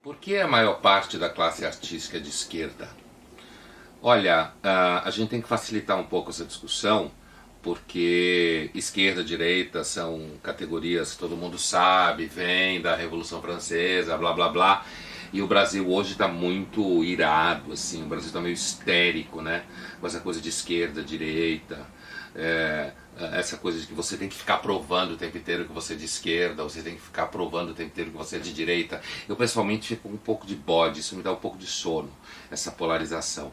Por que a maior parte da classe artística é de esquerda? Olha, a gente tem que facilitar um pouco essa discussão, porque esquerda e direita são categorias que todo mundo sabe, vem da Revolução Francesa, blá blá blá. E o Brasil hoje está muito irado, assim, o Brasil está meio histérico, né? Com essa coisa de esquerda, direita, é, essa coisa de que você tem que ficar provando o tempo inteiro que você é de esquerda, você tem que ficar provando o tempo inteiro que você é de direita. Eu pessoalmente fico com um pouco de bode, isso me dá um pouco de sono, essa polarização.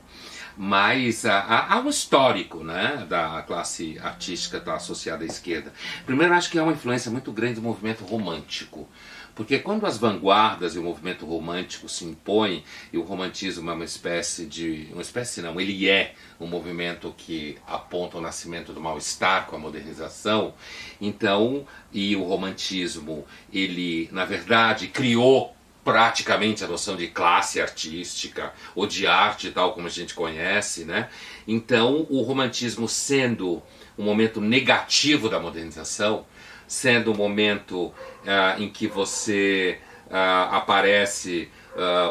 Mas há um histórico, né, da classe artística estar associada à esquerda. Primeiro, acho que há uma influência muito grande do movimento romântico. Porque quando as vanguardas e o movimento romântico se impõem, e o romantismo é uma espécie de... uma espécie não, ele é um movimento que aponta o nascimento do mal-estar com a modernização, então, e o romantismo, ele, na verdade, criou praticamente a noção de classe artística ou de arte tal como a gente conhece, né? Então, o romantismo sendo um momento negativo da modernização, sendo um momento em que você aparece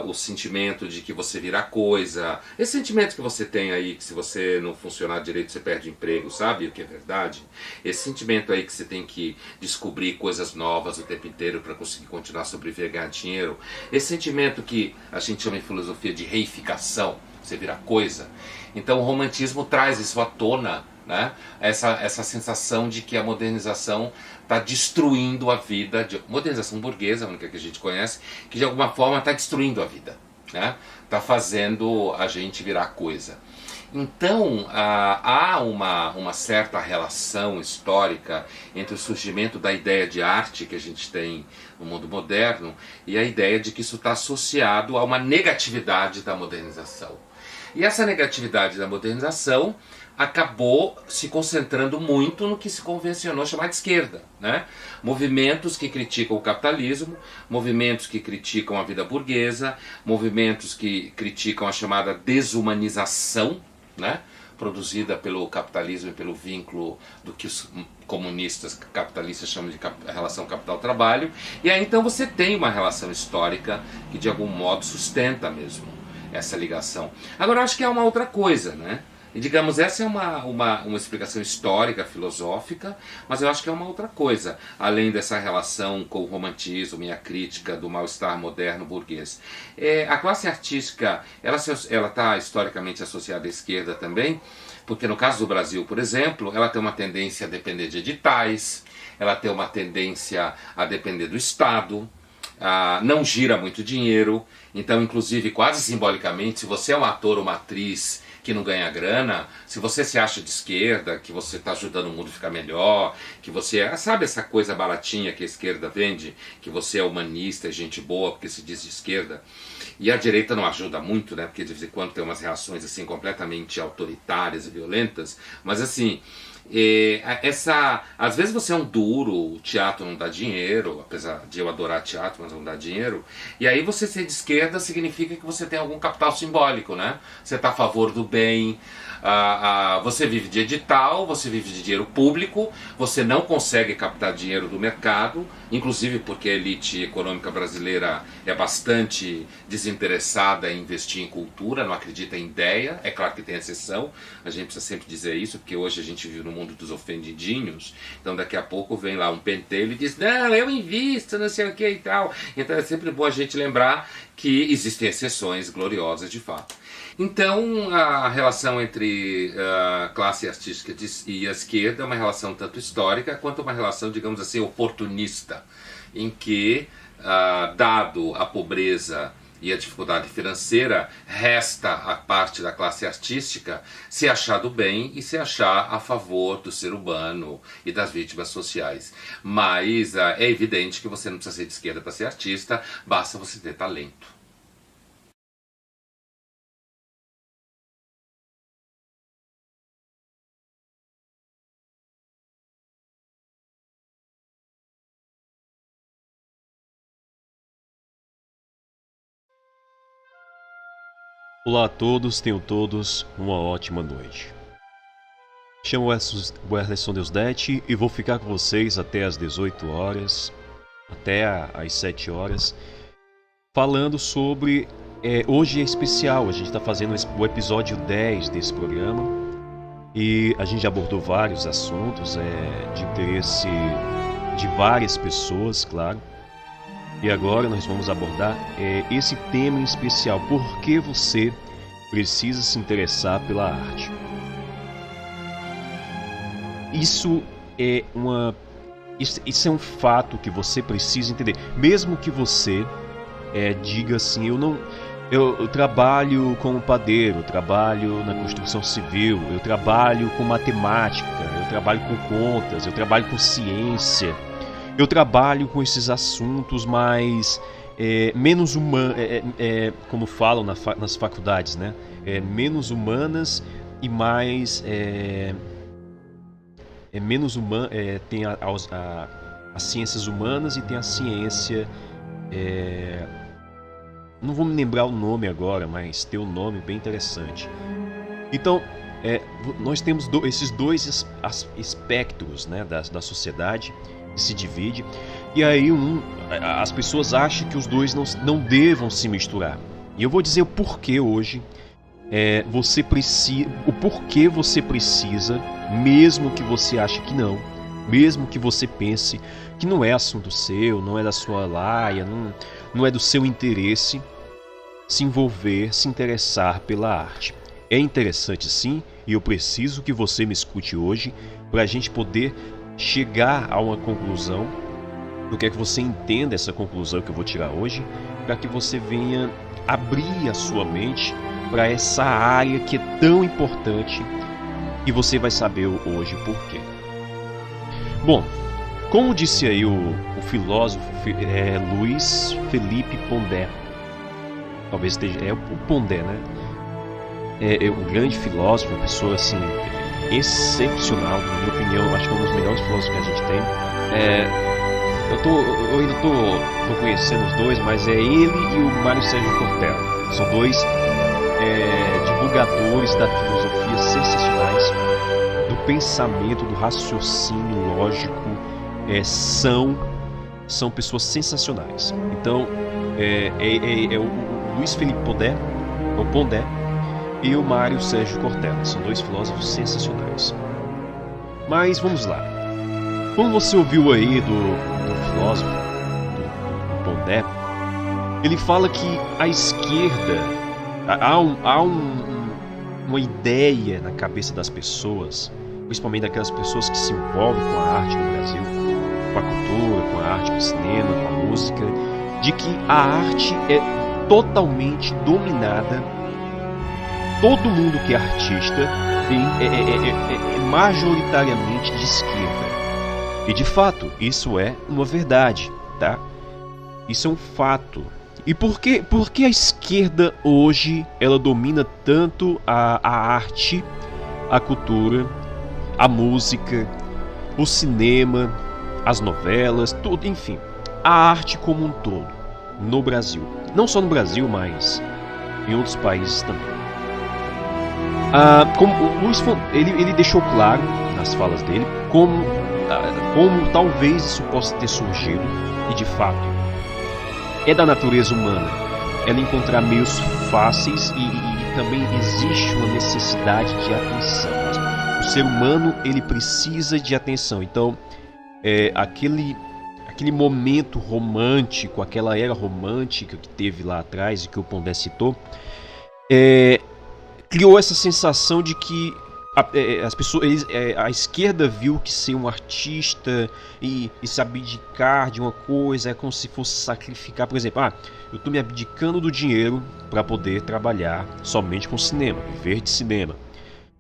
o sentimento de que você vira coisa, esse sentimento que você tem aí, que se você não funcionar direito você perde emprego, sabe o que é verdade? Esse sentimento aí que você tem que descobrir coisas novas o tempo inteiro para conseguir continuar a sobreviver e ganhar dinheiro, esse sentimento que a gente chama em filosofia de reificação, você vira coisa. Então o romantismo traz isso à tona, né? Essa sensação de que a modernização está destruindo a vida, modernização burguesa, a única que a gente conhece, que de alguma forma está destruindo a vida, né? Está fazendo a gente virar coisa. Então há uma certa relação histórica entre o surgimento da ideia de arte que a gente tem no mundo moderno e a ideia de que isso está associado a uma negatividade da modernização. E essa negatividade da modernização acabou se concentrando muito no que se convencionou chamar de esquerda, né? Movimentos que criticam o capitalismo, movimentos que criticam a vida burguesa, movimentos que criticam a chamada desumanização, né? Produzida pelo capitalismo e pelo vínculo do que os comunistas capitalistas chamam de relação capital-trabalho. E aí então você tem uma relação histórica que de algum modo sustenta mesmo essa ligação. Agora eu acho que é uma outra coisa, né? E digamos, essa é uma explicação histórica, filosófica, mas eu acho que é uma outra coisa, além dessa relação com o romantismo e a crítica do mal-estar moderno burguês. A classe artística, ela está historicamente associada à esquerda também, porque no caso do Brasil, por exemplo, ela tem uma tendência a depender de editais, ela tem uma tendência a depender do Estado, não gira muito dinheiro, então inclusive quase simbolicamente, se você é um ator ou uma atriz que não ganha grana, se você se acha de esquerda, que você está ajudando o mundo a ficar melhor, que você sabe essa coisa baratinha que a esquerda vende, que você é humanista, é gente boa porque se diz de esquerda, e a direita não ajuda muito, né, porque de vez em quando tem umas reações assim completamente autoritárias e violentas, mas assim, às vezes você é um duro, o teatro não dá dinheiro, apesar de eu adorar teatro, mas não dá dinheiro, e aí você ser de esquerda significa que você tem algum capital simbólico, né? Você está a favor do bem, você vive de edital, você vive de dinheiro público, você não consegue captar dinheiro do mercado, inclusive porque a elite econômica brasileira é bastante desinteressada em investir em cultura, não acredita em ideia, é claro que tem exceção, a gente precisa sempre dizer isso, porque hoje a gente vive no mundo dos ofendidinhos, então daqui a pouco vem lá um pentelho e diz, não, eu invisto, não sei o que e tal, então é sempre bom a gente lembrar que existem exceções gloriosas de fato. Então a relação entre a classe artística e a esquerda é uma relação tanto histórica quanto uma relação, digamos assim, oportunista, em que, dado a pobreza e a dificuldade financeira, resta a parte da classe artística se achar do bem e se achar a favor do ser humano e das vítimas sociais. Mas é evidente que você não precisa ser de esquerda para ser artista, basta você ter talento. Olá a todos, tenham todos uma ótima noite. Chamo Werlerson Deusdete e vou ficar com vocês até às 18 horas, até às 7 horas. falando sobre... hoje é especial, a gente está fazendo o episódio 10 desse programa e a gente já abordou vários assuntos de interesse de várias pessoas, claro. E agora nós vamos abordar esse tema em especial, por que você precisa se interessar pela arte. Isso é um fato que você precisa entender. Mesmo que você diga assim, eu trabalho como padeiro, eu trabalho na construção civil, eu trabalho com matemática, eu trabalho com contas, eu trabalho com ciência, eu trabalho com esses assuntos mais menos humanos, como falam nas faculdades, né? Menos humanas e mais menos humana. Tem as ciências humanas e tem a ciência. Não vou me lembrar o nome agora, mas tem um nome bem interessante. Então, nós temos esses dois espectros, né, da sociedade que se divide. E aí as pessoas acham que os dois não devam se misturar. E eu vou dizer o porquê hoje. O porquê você precisa, mesmo que você ache que não, mesmo que você pense que não é assunto seu, não é da sua laia, não é do seu interesse, se envolver, se interessar pela arte. É interessante sim, e eu preciso que você me escute hoje para a gente poder chegar a uma conclusão. Eu quero que você entenda essa conclusão que eu vou tirar hoje, para que você venha abrir a sua mente para essa área que é tão importante, e você vai saber hoje por quê. Bom, como disse aí o filósofo Luiz Felipe Pondé, talvez esteja, o Pondé, né? É um grande filósofo, uma pessoa assim excepcional, na minha opinião, acho que é um dos melhores filósofos que a gente tem. Eu ainda tô conhecendo os dois, mas é ele e o Mário Sérgio Cortella. São dois divulgadores da filosofia sensacionais, do pensamento, do raciocínio lógico. São pessoas sensacionais. Então, o Luiz Felipe Pondé e o Mário Sérgio Cortella. São dois filósofos sensacionais. Mas vamos lá. Como você ouviu aí do filósofo, do Pondé, ele fala que a esquerda, há uma ideia na cabeça das pessoas, principalmente daquelas pessoas que se envolvem com a arte no Brasil, com a cultura, com a arte, com o cinema, com a música, de que a arte é totalmente dominada. Todo mundo que é artista é majoritariamente de esquerda. E de fato, isso é uma verdade, tá? Isso é um fato. E por que a esquerda hoje ela domina tanto a arte, a cultura, a música, o cinema, as novelas, tudo, enfim, a arte como um todo no Brasil? Não só no Brasil, mas em outros países também. Como o Luiz ele deixou claro nas falas dele como talvez isso possa ter surgido, e de fato é da natureza humana ela encontrar meios fáceis, e também existe uma necessidade de atenção. O ser humano ele precisa de atenção. Então aquele momento romântico, aquela era romântica que teve lá atrás e que o Pondé citou, criou essa sensação de que as pessoas, a esquerda viu que ser um artista e se abdicar de uma coisa é como se fosse sacrificar. Por exemplo, eu estou me abdicando do dinheiro para poder trabalhar somente com cinema, viver de cinema.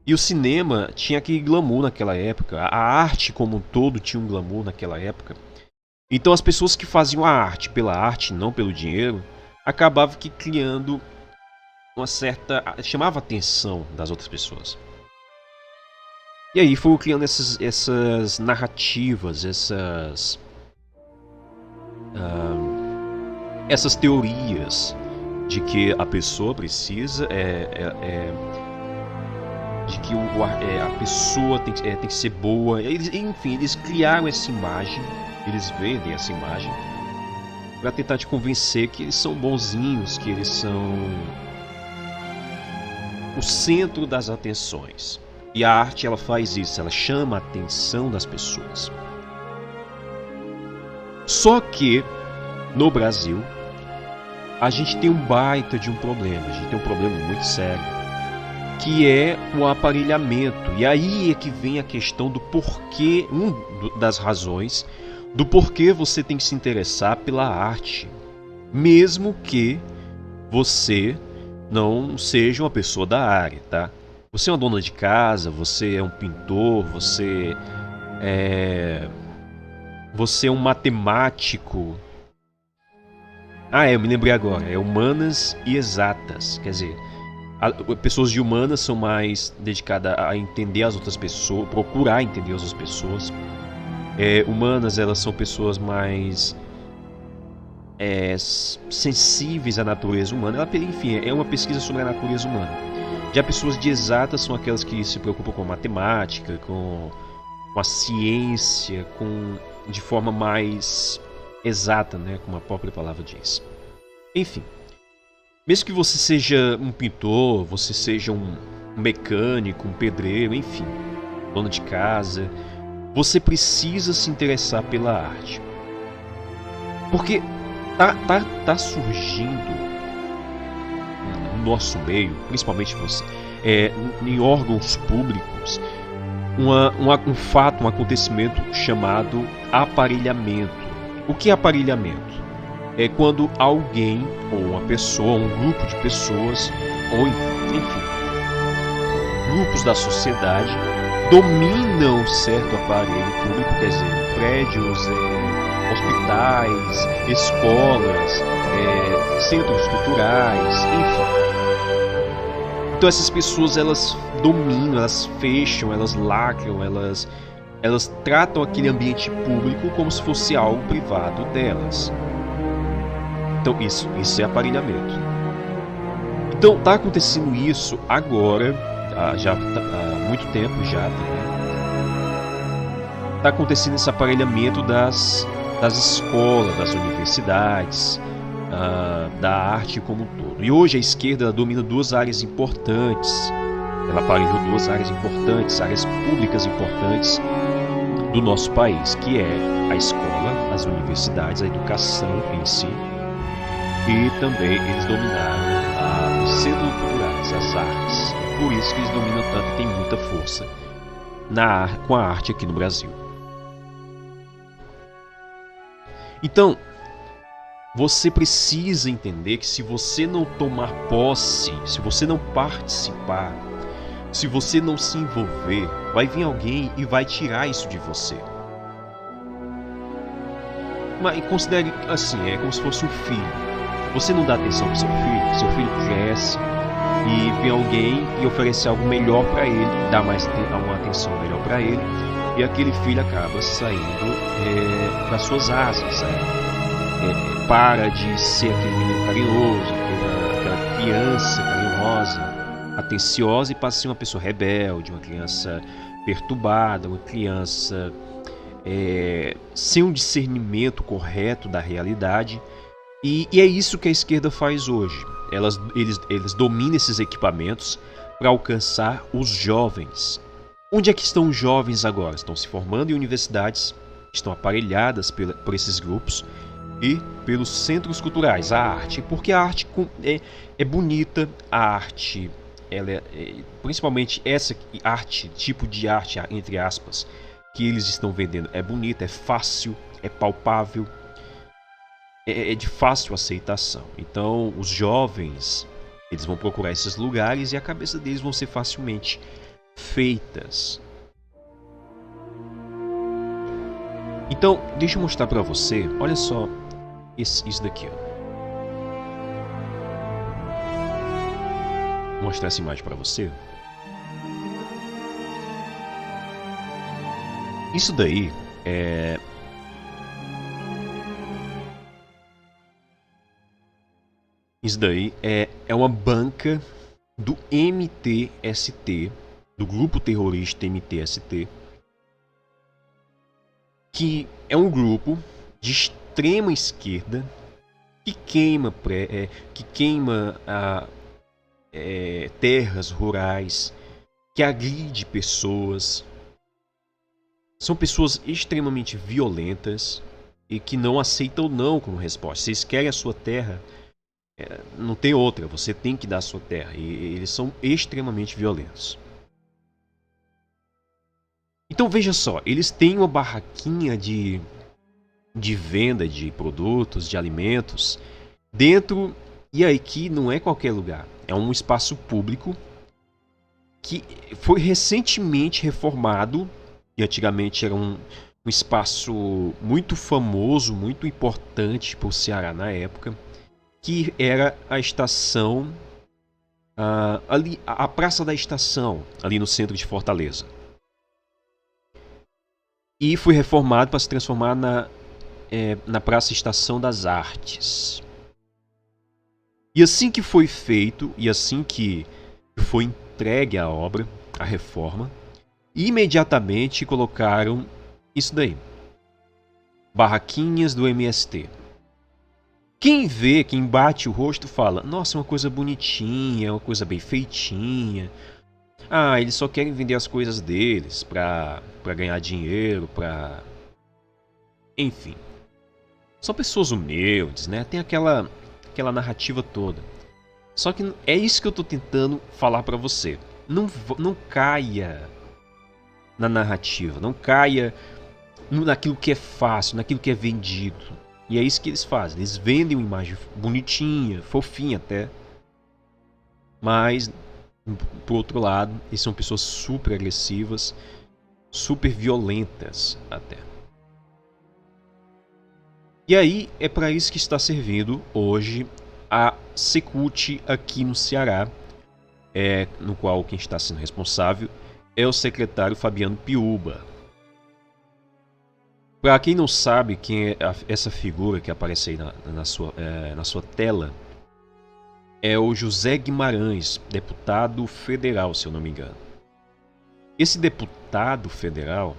E o cinema tinha aquele glamour naquela época, a arte como um todo tinha um glamour naquela época. Então as pessoas que faziam a arte pela arte, não pelo dinheiro, acabavam que criando uma certa... chamava a atenção das outras pessoas. E aí foram criando essas narrativas, essas teorias de que a pessoa precisa, de que a pessoa tem que ser boa. Enfim, eles criaram essa imagem, eles vendem essa imagem para tentar te convencer que eles são bonzinhos, que eles são o centro das atenções. E a arte, ela faz isso, ela chama a atenção das pessoas. Só que no Brasil a gente tem um baita de um problema, a gente tem um problema muito sério, que é o aparelhamento. E aí é que vem a questão do porquê, das razões do porquê você tem que se interessar pela arte, mesmo que você não seja uma pessoa da área, tá? Você é uma dona de casa, você é um pintor, você é um matemático. Eu me lembrei agora, é humanas e exatas, quer dizer, pessoas de humanas são mais dedicadas a entender as outras pessoas, procurar entender as outras pessoas. Humanas, elas são pessoas mais sensíveis à natureza humana. Enfim, é uma pesquisa sobre a natureza humana. Já pessoas de exatas são aquelas que se preocupam com a matemática, com a ciência, de forma mais exata, né, como a própria palavra diz. Enfim, mesmo que você seja um pintor, você seja um mecânico, um pedreiro, enfim, dona de casa, você precisa se interessar pela arte. Porque tá surgindo no nosso meio, principalmente você, em órgãos públicos, um fato, um acontecimento chamado aparelhamento. O que é aparelhamento? É quando alguém, ou uma pessoa, um grupo de pessoas, ou enfim, grupos da sociedade dominam certo aparelho público, quer dizer, prédios, hospitais, escolas, centros culturais, enfim. Então essas pessoas, elas dominam, elas fecham, elas lacram, elas tratam aquele ambiente público como se fosse algo privado delas. Então isso é aparelhamento. Então tá acontecendo isso agora, já há muito tempo já também. Tá acontecendo esse aparelhamento das escolas, das universidades, da arte como um todo. E hoje a esquerda domina duas áreas importantes. Ela aparelhou duas áreas importantes, áreas públicas importantes do nosso país, que é a escola, as universidades, a educação em si, e também eles dominaram os centros culturais, as artes. Por isso que eles dominam tanto e têm muita força com a arte aqui no Brasil. Então, você precisa entender que se você não tomar posse, se você não participar, se você não se envolver, vai vir alguém e vai tirar isso de você. Mas considere assim, é como se fosse um filho. Você não dá atenção para seu filho cresce e vem alguém e oferece algo melhor para ele, dá uma atenção melhor para ele, e aquele filho acaba saindo das suas asas, para de ser aquele menino carinhoso, aquela criança carinhosa, atenciosa, e passa a ser uma pessoa rebelde, uma criança perturbada, uma criança sem um discernimento correto da realidade. E é isso que a esquerda faz hoje. Eles dominam esses equipamentos para alcançar os jovens. Onde é que estão os jovens agora? Estão se formando em universidades, estão aparelhadas por esses grupos e pelos centros culturais, a arte. Porque a arte é bonita, a arte, principalmente essa arte, tipo de arte, entre aspas, que eles estão vendendo, é bonita, é fácil, é palpável, é de fácil aceitação. Então os jovens, eles vão procurar esses lugares e a cabeça deles vão ser facilmente feitas. Então deixa eu mostrar para você, olha só isso daqui, ó. Vou mostrar essa imagem para você. Isso daí é uma banca do MTST, do grupo terrorista MTST, que é um grupo de extrema esquerda que queima terras rurais, que agride pessoas. São pessoas extremamente violentas e que não aceitam não como resposta. Vocês querem a sua terra, não tem outra, você tem que dar a sua terra. E eles são extremamente violentos. Então veja só, eles têm uma barraquinha de venda de produtos, de alimentos, dentro, e aqui não é qualquer lugar, é um espaço público que foi recentemente reformado, e antigamente era um espaço muito famoso, muito importante para o Ceará na época, que era a estação, ali, a Praça da Estação, ali no centro de Fortaleza. E foi reformado para se transformar na Praça Estação das Artes. E assim que foi feito, e assim que foi entregue a obra, a reforma, imediatamente colocaram isso daí. Barraquinhas do MST. Quem vê, quem bate o rosto fala, nossa, é uma coisa bonitinha, é uma coisa bem feitinha. Ah, eles só querem vender as coisas deles pra ganhar dinheiro, pra... Enfim. São pessoas humildes, né? Tem aquela narrativa toda. Só que é isso que eu tô tentando falar pra você. Não caia na narrativa, não caia naquilo que é fácil, naquilo que é vendido. E é isso que eles fazem. Eles vendem uma imagem bonitinha, fofinha até. Mas, por outro lado, eles são pessoas super agressivas, super violentas até. E aí é para isso que está servindo hoje a Secult aqui no Ceará, no qual quem está sendo responsável é o secretário Fabiano Piúba. Para quem não sabe quem é essa figura que aparece aí na sua tela, é o José Guimarães, deputado federal, se eu não me engano. Esse deputado federal,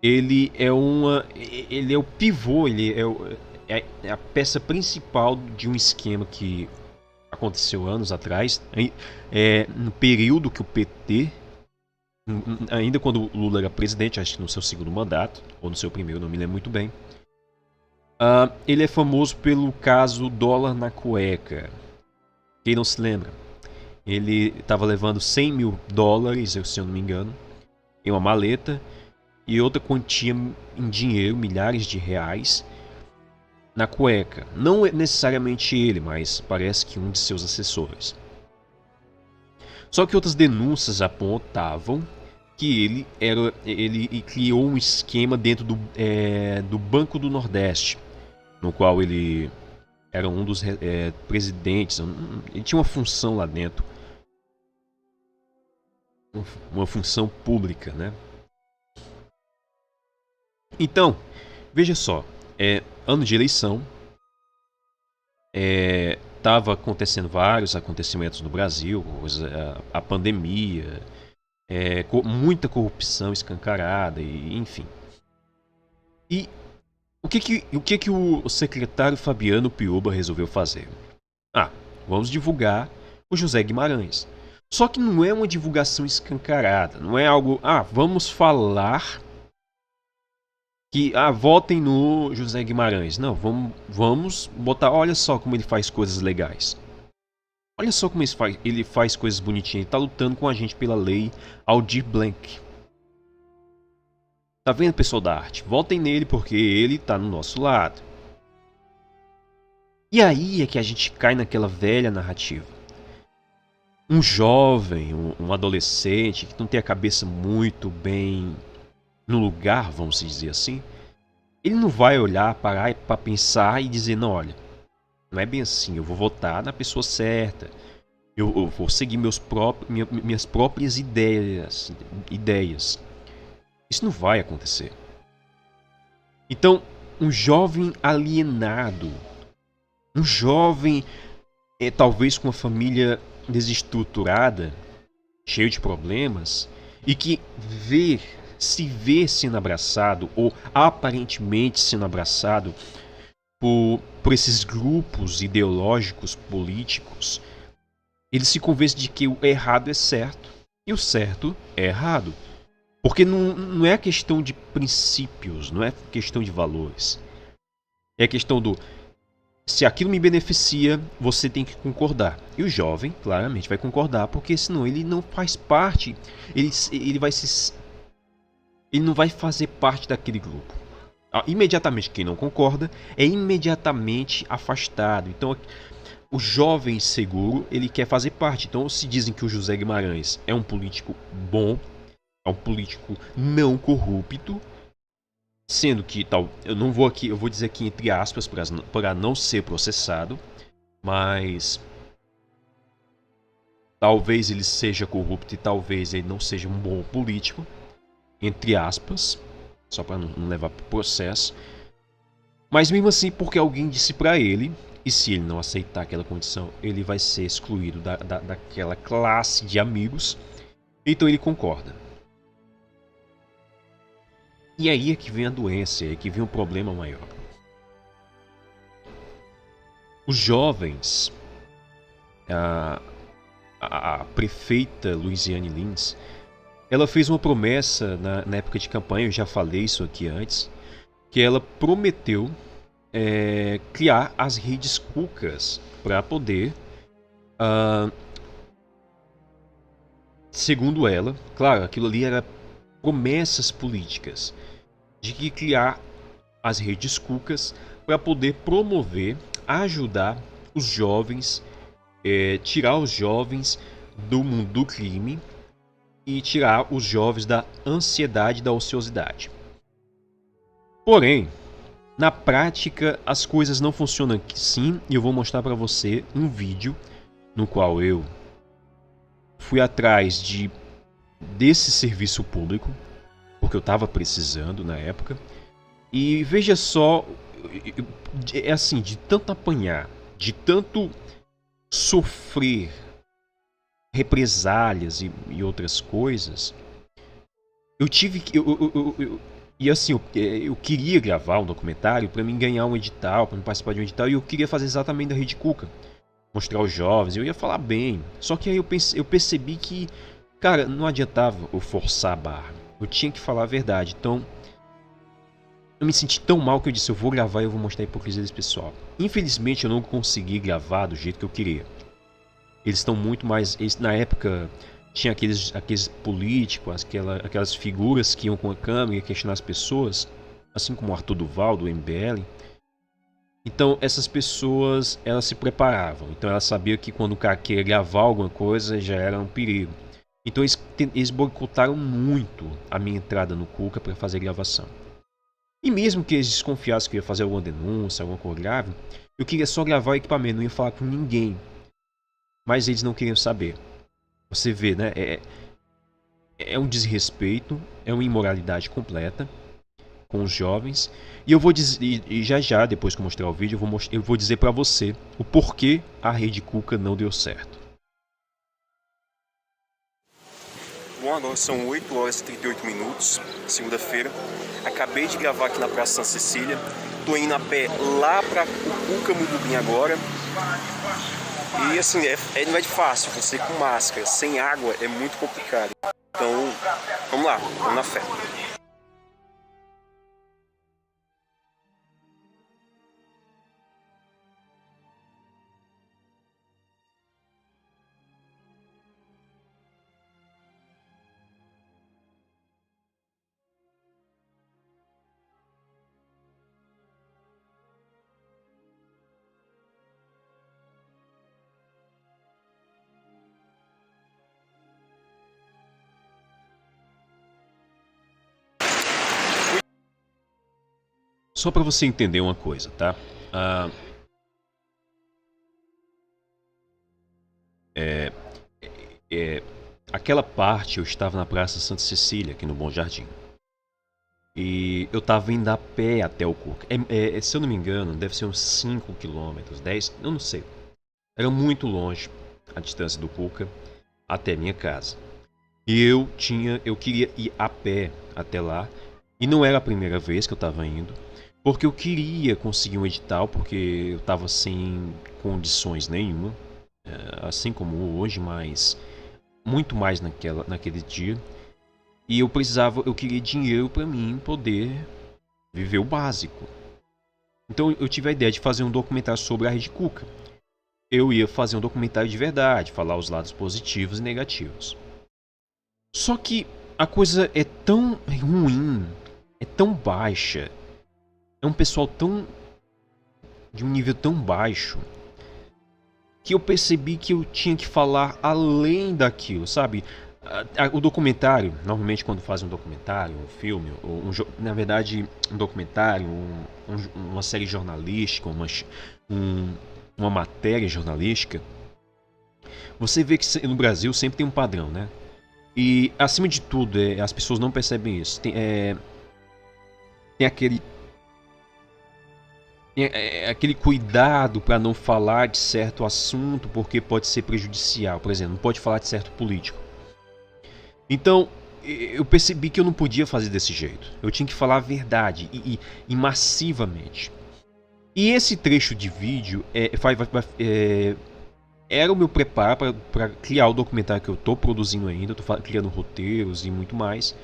ele é o pivô, ele é a peça principal de um esquema que aconteceu anos atrás, no período que o PT, ainda quando o Lula era presidente, acho que no seu segundo mandato, ou no seu primeiro, não me lembro muito bem, ele é famoso pelo caso dólar na cueca. Quem não se lembra? Ele estava levando 100 mil dólares, se eu não me engano, em uma maleta, e outra quantia em dinheiro, milhares de reais, na cueca. Não necessariamente ele, mas parece que um de seus assessores. Só que outras denúncias apontavam que ele criou um esquema dentro do Banco do Nordeste, no qual ele era um dos presidentes. Ele tinha uma função lá dentro, uma função pública, né? Então, veja só, ano de eleição, estava acontecendo vários acontecimentos no Brasil, a pandemia, muita corrupção escancarada, enfim. E o que o secretário Fabiano Piúba resolveu fazer? Vamos divulgar o José Guimarães. Só que não é uma divulgação escancarada, não é algo, vamos falar que votem no José Guimarães. Não, vamos botar, olha só como ele faz coisas legais. Olha só como ele faz coisas bonitinhas. Ele está lutando com a gente pela lei Aldir Blanc. Tá vendo, pessoal da arte? Votem nele porque ele tá no nosso lado. E aí é que a gente cai naquela velha narrativa. Um jovem, um adolescente que não tem a cabeça muito bem no lugar, vamos dizer assim, ele não vai olhar, parar para pensar e dizer, não, olha, não é bem assim, eu vou votar na pessoa certa, eu vou seguir minhas próprias ideias. Isso não vai acontecer. Então, um jovem alienado, um jovem talvez com uma família desestruturada, cheio de problemas, e que se vê sendo abraçado, ou aparentemente sendo abraçado por esses grupos ideológicos, políticos, eles se convencem de que o errado é certo e o certo é errado. Porque não é questão de princípios, não é questão de valores. É questão do... Se aquilo me beneficia, você tem que concordar. E o jovem, claramente, vai concordar, porque senão ele não faz parte, ele não vai fazer parte daquele grupo. Imediatamente quem não concorda é imediatamente afastado. Então o jovem seguro, ele quer fazer parte. Então se dizem que o José Guimarães é um político bom, é um político não corrupto, sendo que tal, eu vou dizer aqui entre aspas para não ser processado, mas talvez ele seja corrupto e talvez ele não seja um bom político, entre aspas, só para não levar para o processo. Mas mesmo assim, porque alguém disse para ele, e se ele não aceitar aquela condição, ele vai ser excluído daquela classe de amigos, então ele concorda. E aí é que vem a doença, é que vem um problema maior. Os jovens, a prefeita Louisiane Lins, ela fez uma promessa na época de campanha, eu já falei isso aqui antes, que ela prometeu criar as redes cucas para poder, segundo ela, claro, aquilo ali era promessas políticas, de que criar as redes cucas para poder promover, ajudar os jovens, tirar os jovens do mundo do crime e tirar os jovens da ansiedade e da ociosidade. Porém, na prática as coisas não funcionam assim, e eu vou mostrar para você um vídeo no qual eu fui atrás desse serviço público, porque eu estava precisando na época. E veja só, é assim, de tanto apanhar, de tanto sofrer represálias e outras coisas, eu tive que... E assim, eu queria gravar um documentário para mim ganhar um edital, para mim participar de um edital, e eu queria fazer exatamente da Rede Cuca, mostrar aos jovens, eu ia falar bem. Só que aí eu percebi que, cara, não adiantava eu forçar a barra, eu tinha que falar a verdade. Então eu me senti tão mal que eu disse, eu vou gravar e eu vou mostrar a hipocrisia desse pessoal. Infelizmente eu não consegui gravar do jeito que eu queria. Eles estão muito mais... na época tinha aqueles políticos, aquelas figuras que iam com a câmera e questionar as pessoas, assim como o Arthur Duval do MBL. Então essas pessoas, elas se preparavam. Então elas sabiam que quando o cara queria gravar alguma coisa já era um perigo. Então eles boicotaram muito a minha entrada no Cuca para fazer gravação. E mesmo que eles desconfiassem que eu ia fazer alguma denúncia, alguma coisa grave, eu queria só gravar o equipamento, não ia falar com ninguém. Mas eles não queriam saber. Você vê, né? É um desrespeito, é uma imoralidade completa com os jovens. E eu vou dizer, e já depois que eu mostrar o vídeo, eu vou dizer pra você o porquê a Rede Cuca não deu certo. Bom, agora são 8 horas e 38 minutos, segunda-feira. Acabei de gravar aqui na Praça Santa Cecília. Tô indo a pé lá pra Cuca Mundubim agora. E assim, não é de fácil, você com máscara, sem água, é muito complicado. Então, vamos lá, vamos na fé. Só para você entender uma coisa, tá? Aquela parte eu estava na Praça Santa Cecília, aqui no Bom Jardim. E eu estava indo a pé até o Cuca. Se eu não me engano, deve ser uns 5 km, 10, eu não sei. Era muito longe a distância do Cuca até minha casa. E eu queria ir a pé até lá. E não era a primeira vez que eu estava indo. porque eu queria conseguir um edital, porque eu estava sem condições nenhuma, assim como hoje, mas muito mais naquele dia. E eu queria dinheiro para mim poder viver o básico. Então eu tive a ideia de fazer um documentário sobre a Rede Cuca. Eu ia fazer um documentário de verdade, falar os lados positivos e negativos. Só que a coisa é tão ruim, é tão baixa, é um pessoal tão de um nível tão baixo, que eu percebi que eu tinha que falar além daquilo, sabe? O documentário, normalmente quando fazem um documentário, um filme, ou na verdade um documentário, uma série jornalística, uma matéria jornalística, você vê que no Brasil sempre tem um padrão, né? E acima de tudo, as pessoas não percebem isso. Tem aquele cuidado para não falar de certo assunto porque pode ser prejudicial. Por exemplo, não pode falar de certo político. Então, eu percebi que eu não podia fazer desse jeito. Eu tinha que falar a verdade e massivamente. E esse trecho de vídeo era o meu preparo para criar o documentário que eu estou produzindo ainda. Eu estou criando roteiros e muito mais,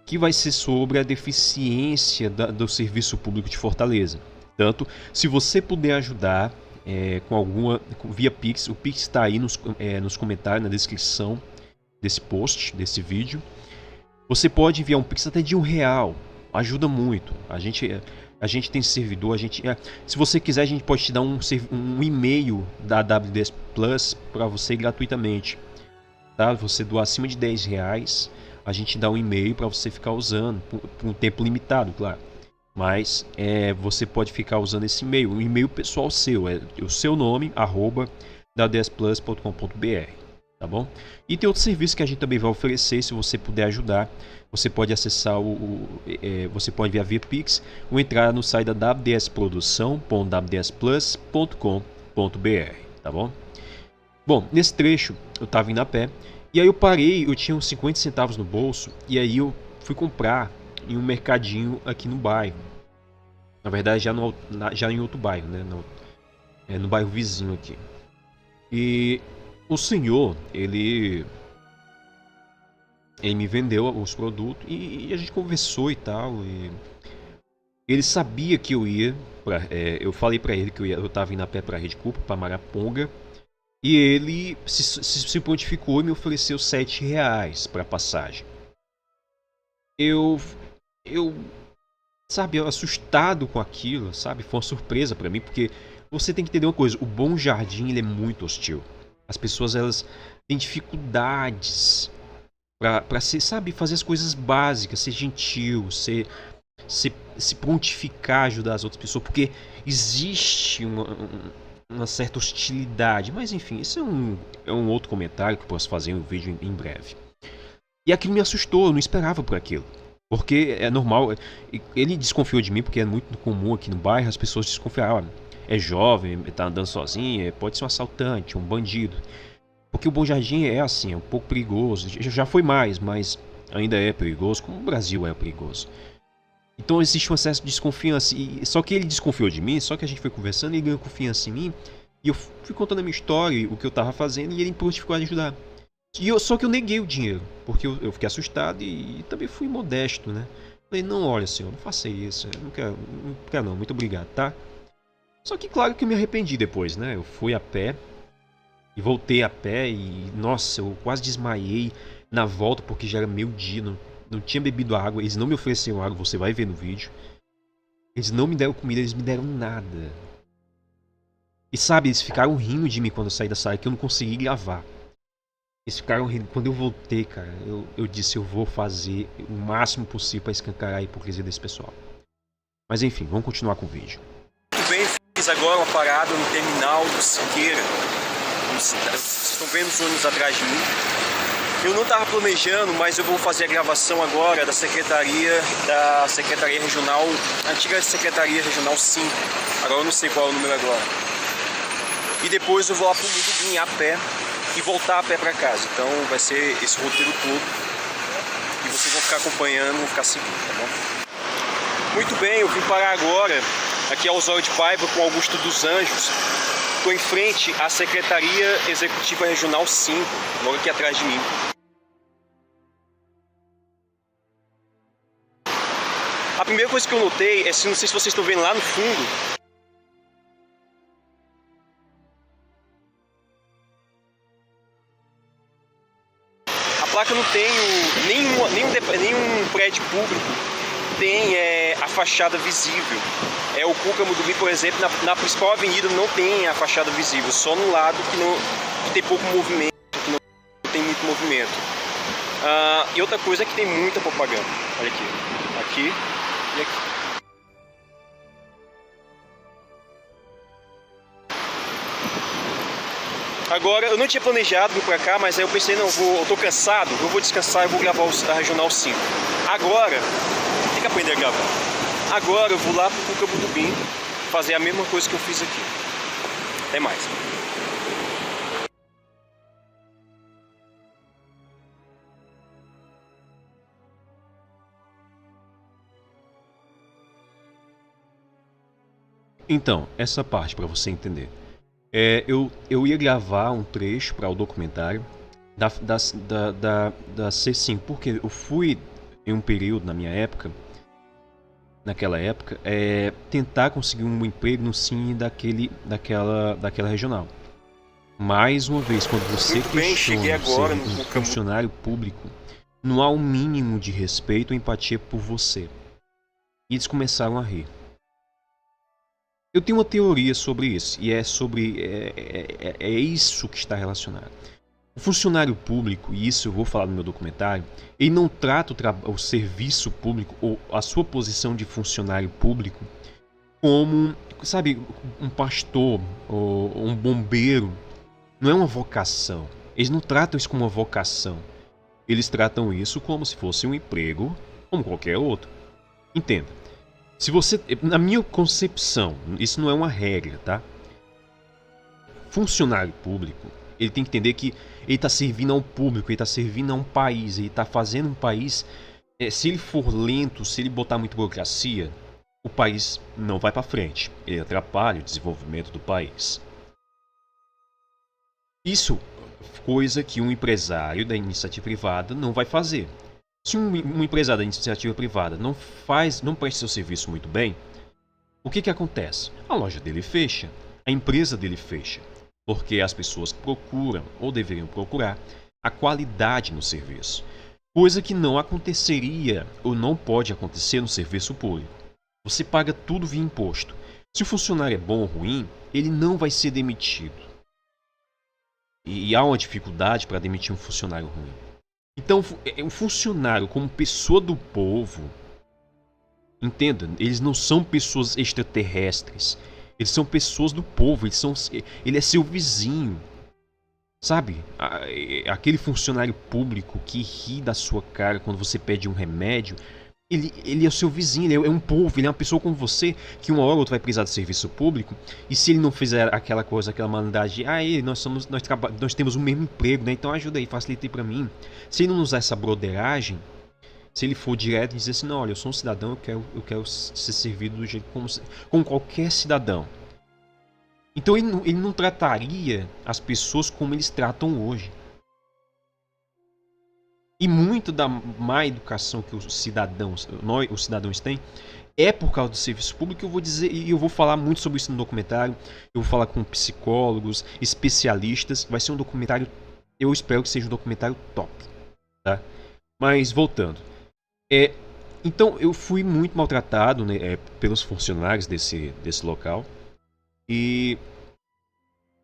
que vai ser sobre a deficiência do serviço público de Fortaleza. Portanto, se você puder ajudar via Pix, o Pix está aí nos comentários, na descrição desse post, desse vídeo. Você pode enviar um Pix até de R$1, ajuda muito. A gente tem servidor, se você quiser a gente pode te dar um e-mail da WDS Plus para você gratuitamente. Tá? Você doar acima de R$10, a gente dá um e-mail para você ficar usando por um tempo limitado, claro. Mas você pode ficar usando esse e-mail, um e-mail pessoal seu, o seu nome, @wdsplus.com.br, tá bom? E tem outro serviço que a gente também vai oferecer, se você puder ajudar. Você pode acessar você pode enviar via Pix ou entrar no site da wdsprodução.wdsplus.com.br, tá bom? Bom, nesse trecho eu estava indo a pé e aí eu parei, eu tinha uns 50 centavos no bolso e aí eu fui comprar em um mercadinho aqui no bairro. Na verdade, já em outro bairro, né? No bairro vizinho aqui. E o senhor, ele me vendeu os produtos e a gente conversou e tal. E ele sabia que eu ia. Eu falei pra ele que eu tava indo a pé pra Rede Cuca, pra Maraponga. E ele se prontificou e me ofereceu R$7 pra passagem. Eu sabe, assustado com aquilo, sabe? Foi uma surpresa pra mim, porque você tem que entender uma coisa, o Bom Jardim ele é muito hostil. As pessoas elas têm dificuldades pra ser, sabe, fazer as coisas básicas, ser gentil, se prontificar a ajudar as outras pessoas, porque existe uma certa hostilidade. Mas enfim, isso é um outro comentário que eu posso fazer em um vídeo em breve. E aquilo me assustou, eu não esperava por aquilo. Porque é normal, ele desconfiou de mim porque é muito comum aqui no bairro as pessoas desconfiarem. É jovem, tá andando sozinho, pode ser um assaltante, um bandido. Porque o Bom Jardim é assim, é um pouco perigoso. Já foi mais, mas ainda é perigoso, como o Brasil é perigoso. Então existe um excesso de desconfiança. Só que ele desconfiou de mim, só que a gente foi conversando e ele ganhou confiança em mim. E eu fui contando a minha história, o que eu tava fazendo, e ele me prontificou a ajudar. Só que eu neguei o dinheiro, porque eu fiquei assustado e também fui modesto, né? Falei, não, olha senhor, não faça isso, eu não quero não, muito obrigado, tá? Só que claro que eu me arrependi depois, né? Eu fui a pé e voltei a pé e, nossa, eu quase desmaiei na volta porque já era meio-dia, não tinha bebido água, eles não me ofereceram água, você vai ver no vídeo. Eles não me deram comida, eles me deram nada. E sabe, eles ficaram rindo de mim quando eu saí da sala, que eu não consegui gravar. Eles ficaram rindo. Quando eu voltei, cara, eu disse, eu vou fazer o máximo possível para escancarar a hipocrisia desse pessoal. Mas enfim, vamos continuar com o vídeo. Muito bem, fiz agora uma parada no terminal do Siqueira. Vocês estão vendo os ônibus atrás de mim. Eu não estava planejando, mas eu vou fazer a gravação agora da Secretaria Regional, antiga Secretaria Regional 5. Agora eu não sei qual é o número agora. E depois eu vou lá pro Mudugim a pé e voltar a pé para casa. Então vai ser esse roteiro todo e vocês vão ficar acompanhando, vão ficar seguindo, tá bom? Muito bem, eu vim parar agora aqui ao Osório de Paiva com Augusto dos Anjos. Estou em frente à Secretaria Executiva Regional 5, logo aqui atrás de mim. A primeira coisa que eu notei é, não sei se vocês estão vendo lá no fundo, a placa não tem nenhum prédio público tem a fachada visível. O Cuca Mudubi, por exemplo, na principal avenida não tem a fachada visível, só no lado que tem pouco movimento, que não tem muito movimento. E outra coisa é que tem muita propaganda. Olha aqui e aqui. Agora, eu não tinha planejado vir pra cá, mas aí eu pensei, não, eu tô cansado, eu vou descansar e vou gravar a Regional 5. Agora, tem que aprender a gravar. Agora eu vou lá pro Cuca Mudubi fazer a mesma coisa que eu fiz aqui. Até mais. Então, essa parte para você entender. Eu ia gravar um trecho para o documentário da C5, porque eu fui em um período naquela época, tentar conseguir um emprego no Cine daquela regional. Mais uma vez, quando você questiona ser um funcionário público, não há um mínimo de respeito ou empatia por você. E eles começaram a rir. Eu tenho uma teoria sobre isso, e é isso que está relacionado. O funcionário público, e isso eu vou falar no meu documentário, ele não trata o serviço público ou a sua posição de funcionário público como, sabe, um pastor ou um bombeiro. Não é uma vocação. Eles não tratam isso como uma vocação. Eles tratam isso como se fosse um emprego, como qualquer outro. Entenda. Se você, na minha concepção, isso não é uma regra, tá? Funcionário público, ele tem que entender que ele está servindo ao público, ele está servindo a um país, ele está fazendo um país. Se ele for lento, se ele botar muita burocracia, o país não vai para frente. Ele atrapalha o desenvolvimento do país. Isso é coisa que um empresário da iniciativa privada não vai fazer. Se um empresário da iniciativa privada não presta seu serviço muito bem, o que acontece? A loja dele fecha, a empresa dele fecha, porque as pessoas procuram, ou deveriam procurar, a qualidade no serviço. Coisa que não aconteceria, ou não pode acontecer no serviço público. Você paga tudo via imposto. Se o funcionário é bom ou ruim, ele não vai ser demitido. E há uma dificuldade para demitir um funcionário ruim. Então, um funcionário como pessoa do povo, entenda, eles não são pessoas extraterrestres. Eles são pessoas do povo, ele é seu vizinho. Sabe? Aquele funcionário público que ri da sua cara quando você pede um remédio, ele é o seu vizinho, ele é um povo, ele é uma pessoa como você, que uma hora ou outra vai precisar de serviço público, e se ele não fizer aquela coisa, aquela malandragem, nós temos o mesmo emprego, né? Então ajuda aí, facilita aí pra mim. Se ele não usar essa broderagem, se ele for direto e dizer assim, não, olha, eu sou um cidadão, eu quero ser servido do jeito como qualquer cidadão. Então ele não trataria as pessoas como eles tratam hoje. E muito da má educação que os cidadãos têm é por causa do serviço público. Eu vou dizer, e eu vou falar muito sobre isso no documentário. Eu vou falar com psicólogos, especialistas. Vai ser um documentário, eu espero que seja um documentário top, tá? Mas voltando, então eu fui muito maltratado, né, pelos funcionários desse local. E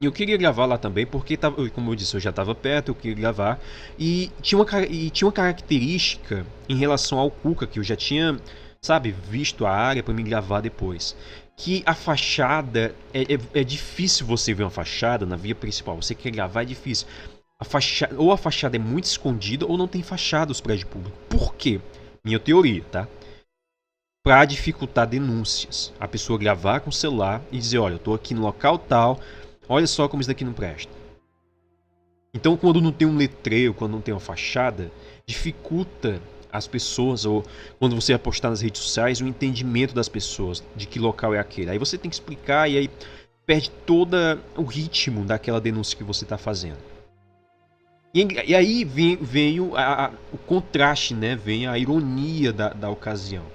eu queria gravar lá também, porque, como eu disse, eu já estava perto, eu queria gravar. E tinha uma característica em relação ao Cuca, que eu já tinha, sabe, visto a área para me gravar depois. Que a fachada, é difícil você ver uma fachada na via principal. Você quer gravar, é difícil. Ou a fachada é muito escondida, ou não tem fachada os prédios públicos. Por quê? Minha teoria, tá? Para dificultar denúncias. A pessoa gravar com o celular e dizer, olha, eu tô aqui no local tal, olha só como isso daqui não presta. Então, quando não tem um letreiro, quando não tem uma fachada, dificulta as pessoas, ou quando você vai postar nas redes sociais, o entendimento das pessoas de que local é aquele. Aí você tem que explicar e aí perde todo o ritmo daquela denúncia que você está fazendo. E aí vem o contraste, né? Vem a ironia da ocasião.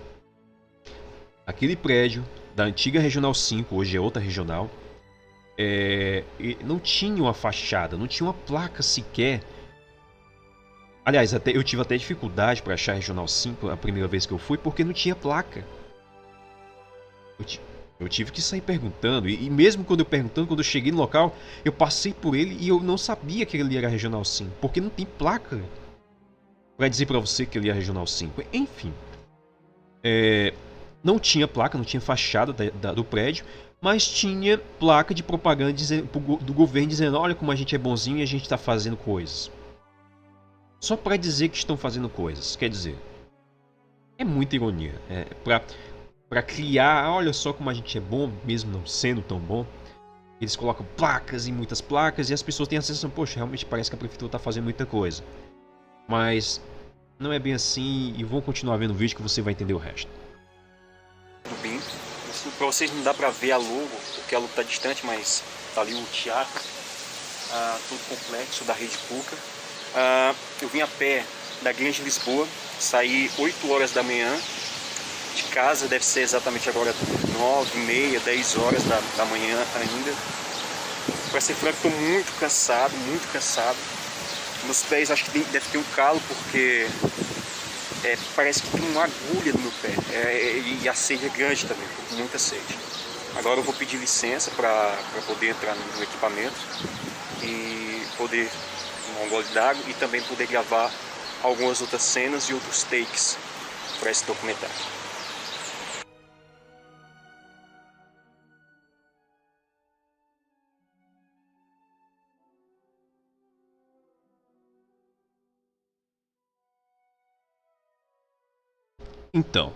Aquele prédio da antiga Regional 5, hoje é outra regional, não tinha uma fachada, não tinha uma placa sequer. Aliás, eu tive até dificuldade para achar a Regional 5 a primeira vez que eu fui, porque não tinha placa. Eu tive que sair perguntando, e mesmo quando eu cheguei no local, eu passei por ele e eu não sabia que ele era a Regional 5, porque não tem placa para dizer para você que ele é a Regional 5. Enfim, não tinha placa, não tinha fachada do prédio, mas tinha placa de propaganda do governo dizendo: olha como a gente é bonzinho e a gente está fazendo coisas. Só para dizer que estão fazendo coisas. Quer dizer, é muita ironia. Para criar, olha só como a gente é bom, mesmo não sendo tão bom. Eles colocam placas e muitas placas e as pessoas têm a sensação: poxa, realmente parece que a prefeitura está fazendo muita coisa. Mas não é bem assim, e vão continuar vendo o vídeo que você vai entender o resto. Bem, para vocês não dá para ver a logo, porque a logo está distante, mas tá ali o teatro, todo complexo da Rede Pucca. Eu vim a pé da Grande Lisboa, saí 8 horas da manhã de casa, deve ser exatamente agora 9h30, 10 horas da manhã ainda. Para ser franco, estou muito cansado. Meus pés acho que deve ter um calo, porque parece que tem uma agulha no meu pé, e a sede é grande também, estou com muita sede. Agora eu vou pedir licença para poder entrar no equipamento e poder tomar um gole d'água e também poder gravar algumas outras cenas e outros takes para esse documentário. Então,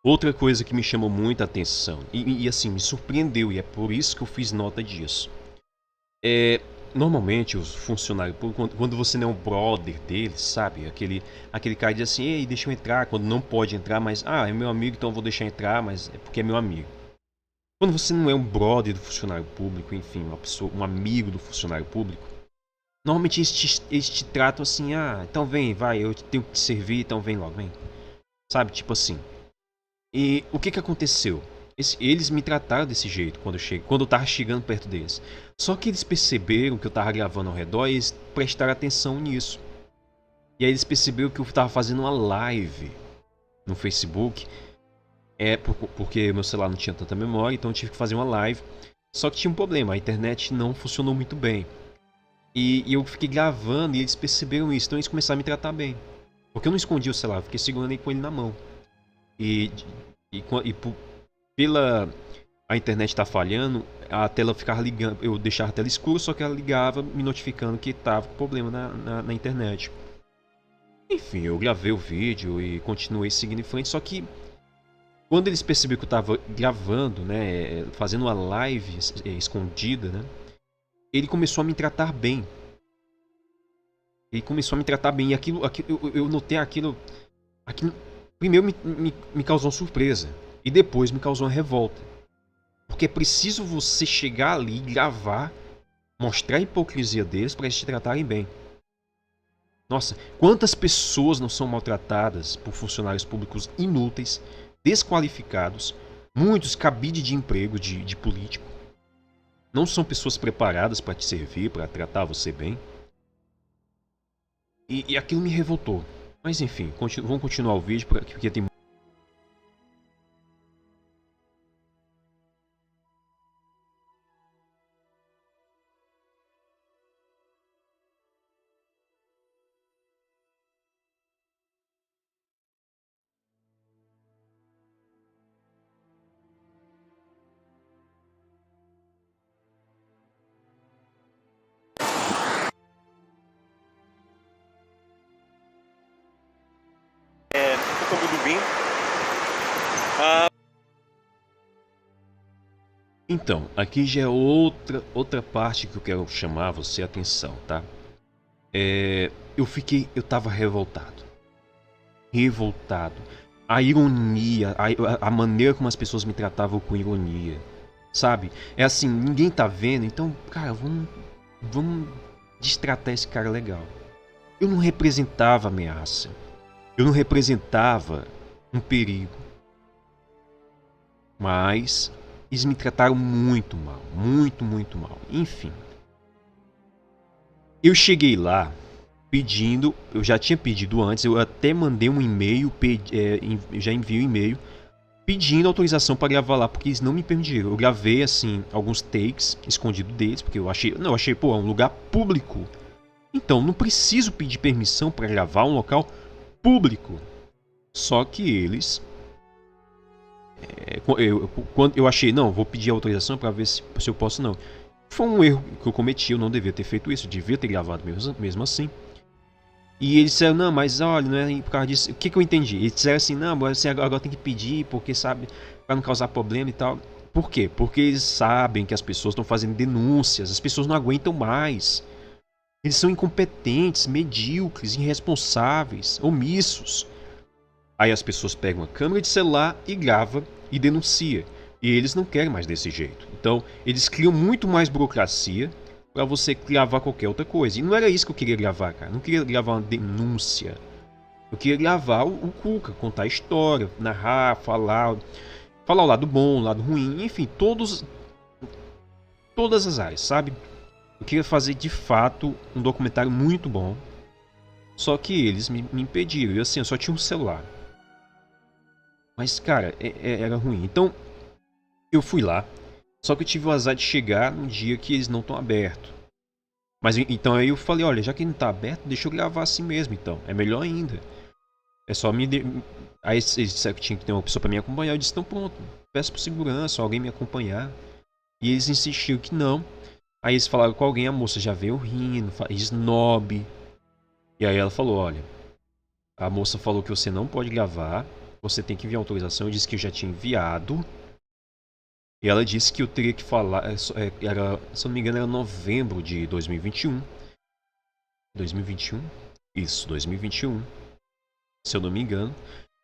outra coisa que me chamou muita atenção e assim, me surpreendeu, e é por isso que eu fiz nota disso. Normalmente os funcionários, quando você não é um brother deles, sabe? Aquele cara diz assim: ei, deixa eu entrar, quando não pode entrar, mas é meu amigo, então eu vou deixar entrar, mas é porque é meu amigo. Quando você não é um brother do funcionário público, enfim, um amigo do funcionário público, normalmente eles te tratam assim: então vem, vai, eu tenho que te servir, então vem logo, vem. Sabe, tipo assim. E o que aconteceu? Eles me trataram desse jeito quando eu tava chegando perto deles. Só que eles perceberam que eu tava gravando ao redor e eles prestaram atenção nisso. E aí eles perceberam que eu tava fazendo uma live no Facebook. Porque meu celular não tinha tanta memória, então eu tive que fazer uma live. Só que tinha um problema, a internet não funcionou muito bem. E eu fiquei gravando e eles perceberam isso, então eles começaram a me tratar bem. Porque eu não escondi o celular, eu fiquei segurando ele com ele na mão. Pela a internet estar falhando, a tela ficava ligando, eu deixava a tela escura, só que ela ligava me notificando que estava com problema na internet. Enfim, eu gravei o vídeo e continuei seguindo em frente, só que quando eles perceberam que eu estava gravando, né, fazendo uma live escondida, né, ele começou a me tratar bem. E eu notei aquilo primeiro me causou uma surpresa e depois me causou uma revolta. Porque é preciso você chegar ali, gravar, mostrar a hipocrisia deles para eles te tratarem bem. Nossa, quantas pessoas não são maltratadas por funcionários públicos inúteis, desqualificados, muitos cabide de emprego de político. Não são pessoas preparadas para te servir, para tratar você bem. E aquilo me revoltou. Mas enfim, vamos continuar o vídeo porque tem... Então, aqui já é outra parte que eu quero chamar você a atenção, tá? Eu tava revoltado. revoltado. A ironia, a maneira como as pessoas me tratavam com ironia, sabe? É assim, ninguém tá vendo, então, cara, vamos destratar esse cara legal. Eu não representava ameaça. Eu não representava um perigo. Mas eles me trataram muito mal, muito, muito mal. Enfim. Eu cheguei lá pedindo, eu já tinha pedido antes, eu até mandei um e-mail, já enviei um e-mail pedindo autorização para gravar lá, porque eles não me permitiram. Eu gravei, assim, alguns takes escondido deles, porque eu achei, pô, é um lugar público. Então, não preciso pedir permissão para gravar um local público. Só que eles... quando eu achei, não, vou pedir autorização para ver se eu posso, não. Foi um erro que eu cometi, eu não devia ter feito isso, eu devia ter gravado mesmo assim. E eles disseram, não, mas olha, não é por causa disso. O que eu entendi? Eles disseram assim, não, você agora tem que pedir, porque sabe, para não causar problema e tal. Por quê? Porque eles sabem que as pessoas estão fazendo denúncias, as pessoas não aguentam mais. Eles são incompetentes, medíocres, irresponsáveis, omissos. Aí as pessoas pegam a câmera de celular e gravam e denunciam. E eles não querem mais desse jeito. Então, eles criam muito mais burocracia para você gravar qualquer outra coisa. E não era isso que eu queria gravar, cara. Eu não queria gravar uma denúncia. Eu queria gravar o Cuca, contar a história, narrar, falar o lado bom, o lado ruim, enfim, todas as áreas, sabe? Eu queria fazer de fato um documentário muito bom. Só que eles me impediram. E assim, eu só tinha um celular. Mas, cara, era ruim. Então, eu fui lá. Só que eu tive o azar de chegar num dia que eles não estão abertos. Mas então aí eu falei, olha, já que não está aberto, deixa eu gravar assim mesmo, então. É melhor ainda. É só me... Aí eles disseram que tinha que ter uma pessoa para me acompanhar. Eu disse, então pronto, peço por segurança, alguém me acompanhar. E eles insistiram que não. Aí eles falaram com alguém, a moça já veio rindo, snob. E aí ela falou, olha, a moça falou que você não pode gravar, você tem que enviar autorização. Eu disse que eu já tinha enviado. E ela disse que eu teria que falar, se eu não me engano era novembro de 2021. 2021? Isso, 2021. Se eu não me engano.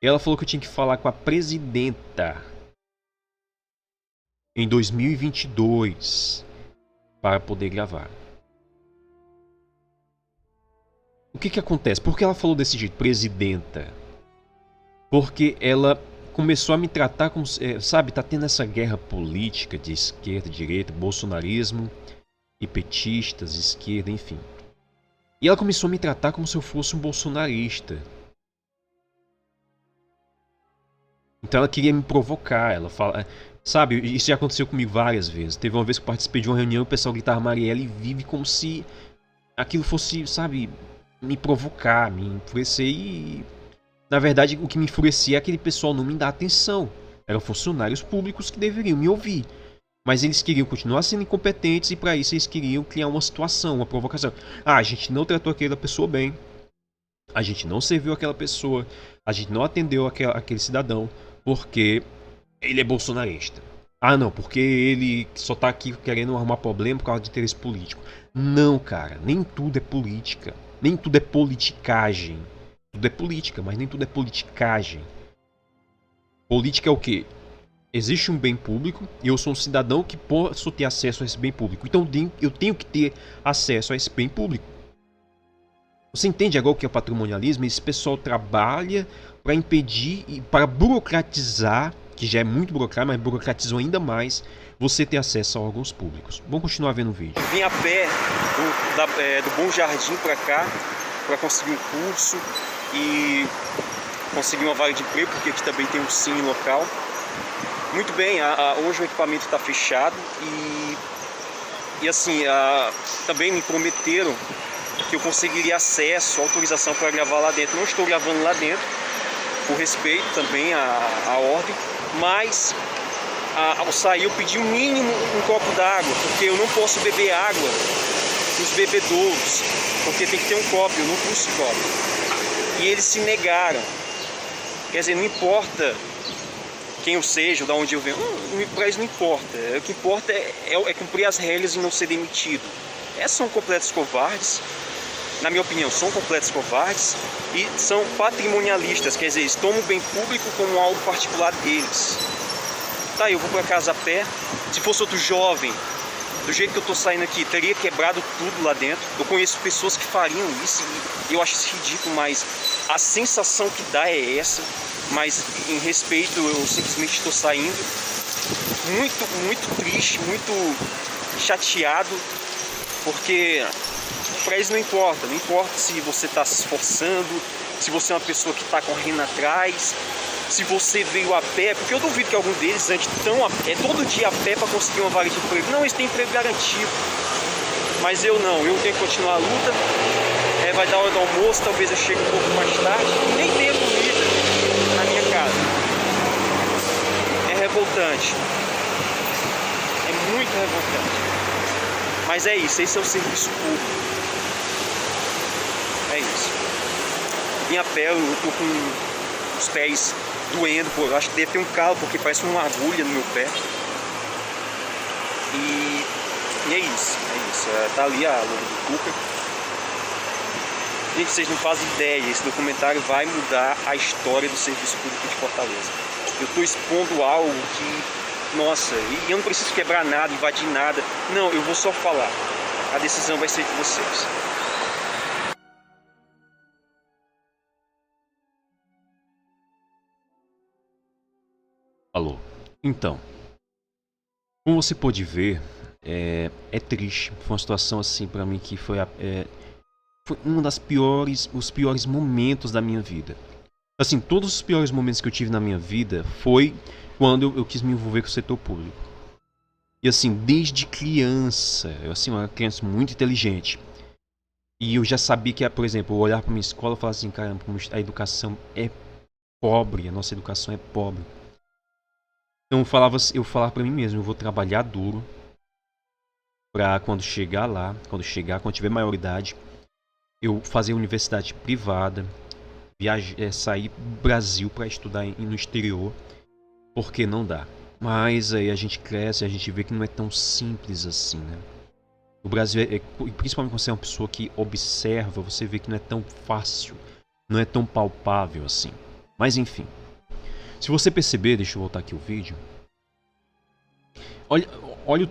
E ela falou que eu tinha que falar com a presidenta em 2022 para poder gravar. O que acontece? Por que ela falou desse jeito, presidenta? Porque ela começou a me tratar como, sabe, tá tendo essa guerra política de esquerda, direita, bolsonarismo e petistas, esquerda, enfim. E ela começou a me tratar como se eu fosse um bolsonarista. Então ela queria me provocar, ela fala, sabe, isso já aconteceu comigo várias vezes. Teve uma vez que eu participei de uma reunião, o pessoal gritava Marielle vive como se aquilo fosse, sabe, me provocar, me enfurecer e... Na verdade, o que me enfurecia é aquele pessoal não me dar atenção. Eram funcionários públicos que deveriam me ouvir. Mas eles queriam continuar sendo incompetentes e para isso eles queriam criar uma situação, uma provocação. Ah, a gente não tratou aquela pessoa bem. A gente não serviu aquela pessoa. A gente não atendeu aquele cidadão porque ele é bolsonarista. Ah, não, porque ele só tá aqui querendo arrumar problema por causa de interesse político. Não, cara, nem tudo é política. Nem tudo é politicagem. Tudo é política, mas nem tudo é politicagem. Política é o quê? Existe um bem público e eu sou um cidadão que posso ter acesso a esse bem público. Então eu tenho que ter acesso a esse bem público. Você entende agora o que é o patrimonialismo? Esse pessoal trabalha para impedir e para burocratizar, que já é muito burocrático, mas burocratizam ainda mais, você ter acesso a órgãos públicos. Vamos continuar vendo o vídeo. Vim a pé do Bom Jardim para cá para conseguir um curso e conseguir uma vaga de emprego, porque aqui também tem um cine local. Muito bem, hoje o equipamento está fechado e assim, também me prometeram que eu conseguiria acesso, autorização para gravar lá dentro. Não estou gravando lá dentro, por respeito também à ordem, mas ao sair eu pedi o mínimo um copo d'água, porque eu não posso beber água nos bebedouros, porque tem que ter um copo, eu não trouxe copo. E eles se negaram. Quer dizer, não importa quem eu seja, de onde eu venho, para eles não importa. O que importa é cumprir as regras e não ser demitido. Essas são completos covardes. na minha opinião, são completos covardes e são patrimonialistas, quer dizer, eles tomam o bem público como algo particular deles. Tá, eu vou para casa a pé. Se fosse outro jovem, do jeito que eu tô saindo aqui, teria quebrado tudo lá dentro. Eu conheço pessoas que fariam isso e eu acho isso ridículo, mas a sensação que dá é essa. Mas em respeito, eu simplesmente estou saindo muito triste, muito chateado, porque para eles não importa se você está se esforçando, se você é uma pessoa que está correndo atrás, se você veio a pé, porque eu duvido que algum deles antes todo dia a pé para conseguir uma vaga de emprego. Não, eles têm emprego garantido, mas eu não, eu tenho que continuar a luta. Vai dar hora do almoço, talvez eu chegue um pouco mais tarde, nem tenha comida na minha casa. É revoltante, é muito revoltante, mas é isso, esse é o serviço público, é isso. Vim a pé, eu tô com os pés doendo, pô, eu acho que deve ter um calo, porque parece uma agulha no meu pé. E é isso, tá ali a logo do Cuca. Gente, vocês não fazem ideia, esse documentário vai mudar a história do serviço público de Fortaleza. Eu estou expondo algo que, nossa, e eu não preciso quebrar nada, invadir nada. Não, eu vou só falar. A decisão vai ser de vocês. Alô. Então, como você pôde ver, é triste. Foi uma situação assim pra mim que foi um os piores momentos da minha vida. Assim, todos os piores momentos que eu tive na minha vida foi quando eu quis me envolver com o setor público. E assim, desde criança, eu assim, uma criança muito inteligente. E eu já sabia que, por exemplo, eu olhar para minha escola e falar assim, caramba, a educação é pobre, a nossa educação é pobre. Então eu falava para mim mesmo, eu vou trabalhar duro para quando chegar lá, quando tiver maioridade, eu fazer universidade privada, sair do Brasil para estudar no exterior, porque não dá. Mas aí a gente cresce, a gente vê que não é tão simples assim, né? O Brasil, principalmente quando você é uma pessoa que observa, você vê que não é tão fácil, não é tão palpável assim. Mas enfim, se você perceber, deixa eu voltar aqui o vídeo. Olha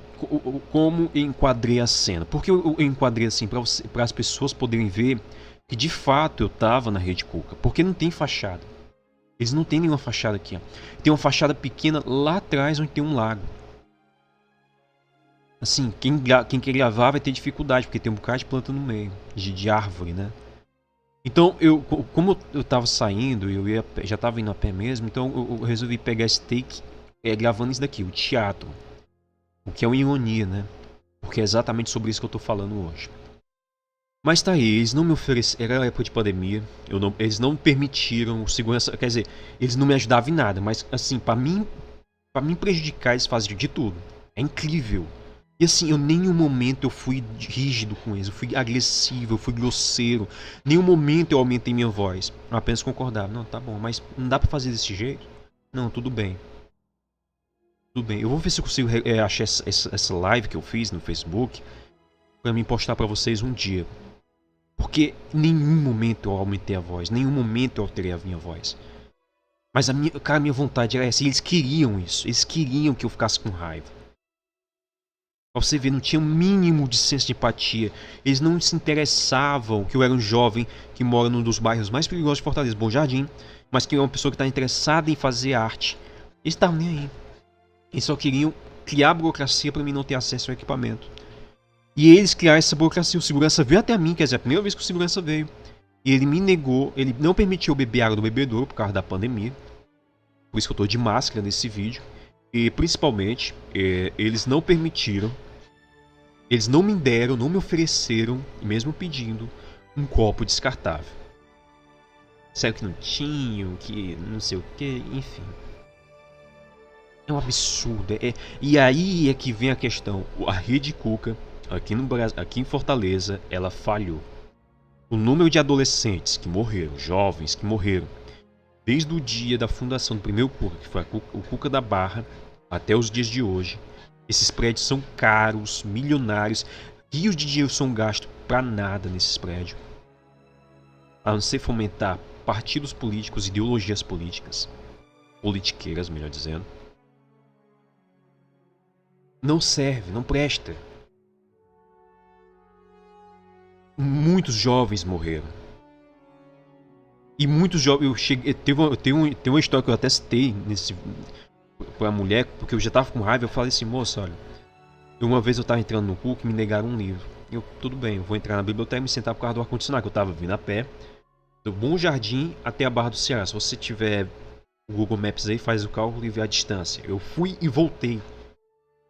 como eu enquadrei a cena. Porque eu enquadrei assim para as pessoas poderem ver que de fato eu estava na Rede Cuca. Porque não tem fachada. Eles não têm nenhuma fachada aqui. Ó. Tem uma fachada pequena lá atrás onde tem um lago. Assim, quem quer gravar vai ter dificuldade, porque tem um bocado de planta no meio, de árvore, né? Então, como eu tava saindo, já tava indo a pé mesmo, então eu resolvi pegar esse take gravando isso daqui, o teatro. O que é uma ironia, né? Porque é exatamente sobre isso que eu tô falando hoje. Mas tá aí, eles não me ofereceram, era época de pandemia, eles não permitiram o segurança, quer dizer, eles não me ajudavam em nada, mas assim, pra mim prejudicar, eles fazem de tudo. É incrível. E assim, eu em nenhum momento eu fui rígido com eles, eu fui agressivo, eu fui grosseiro. Em nenhum momento eu aumentei minha voz. Eu apenas concordava. Não, tá bom, mas não dá pra fazer desse jeito? Não, tudo bem. Tudo bem. Eu vou ver se eu consigo achar essa live que eu fiz no Facebook pra mim postar pra vocês um dia. Porque em nenhum momento eu aumentei a voz, em nenhum momento eu alterei a minha voz. Mas a minha vontade era essa, e eles queriam isso. Eles queriam que eu ficasse com raiva. Pra você ver, não tinha um mínimo de senso de empatia. Eles não se interessavam que eu era um jovem que mora num dos bairros mais perigosos de Fortaleza, Bom Jardim, mas que é uma pessoa que está interessada em fazer arte. Eles estavam nem aí. Eles só queriam criar burocracia para mim não ter acesso ao equipamento. E eles criaram essa burocracia. O segurança veio até mim, quer dizer, a primeira vez que o segurança veio. E ele me negou, ele não permitiu eu beber água do bebedouro por causa da pandemia. Por isso que eu estou de máscara nesse vídeo. E principalmente, eles não permitiram. Eles não me deram, não me ofereceram, mesmo pedindo, um copo descartável. Sério que não tinham, que não sei o que, enfim. É um absurdo. E aí é que vem a questão. A Rede Cuca, aqui em Fortaleza, ela falhou. O número de adolescentes que morreram, jovens que morreram, desde o dia da fundação do primeiro Cuca, que foi o Cuca da Barra, até os dias de hoje. Esses prédios são caros, milionários, rios de dinheiro são gastos pra nada nesses prédios. a não ser fomentar partidos políticos, ideologias políticas, politiqueiras, melhor dizendo, não serve, não presta. Muitos jovens morreram. E muitos jovens... Tem uma história que eu até citei pra mulher, porque eu já tava com raiva. Eu falei assim, moça, olha, uma vez eu tava entrando no PUC e me negaram um livro. Tudo bem, eu vou entrar na biblioteca e me sentar por causa do ar-condicionado, que eu tava vindo a pé do Bom Jardim até a Barra do Ceará. Se você tiver o Google Maps aí, faz o cálculo e vê a distância. Eu fui e voltei.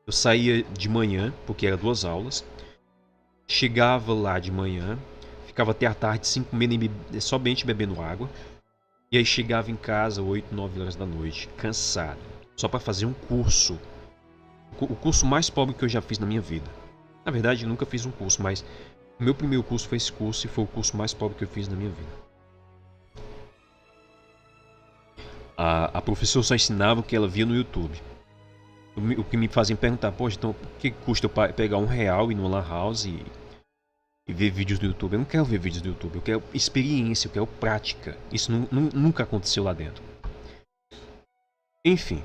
Eu saía de manhã, porque era 2 aulas. Chegava lá de manhã, ficava até a tarde sem comer nem somente bebendo água. E aí chegava em casa 8, 9 horas da noite, cansado, só para fazer um curso. O curso mais pobre que eu já fiz na minha vida. Na verdade, eu nunca fiz um curso, mas o meu primeiro curso foi esse curso e foi o curso mais pobre que eu fiz na minha vida. A professora só ensinava o que ela via no YouTube. O que me fazia perguntar, poxa, então o que custa eu pegar R$1 e ir no Lan House e ver vídeos do YouTube? Eu não quero ver vídeos do YouTube, eu quero experiência, eu quero prática. Isso nunca aconteceu lá dentro. Enfim.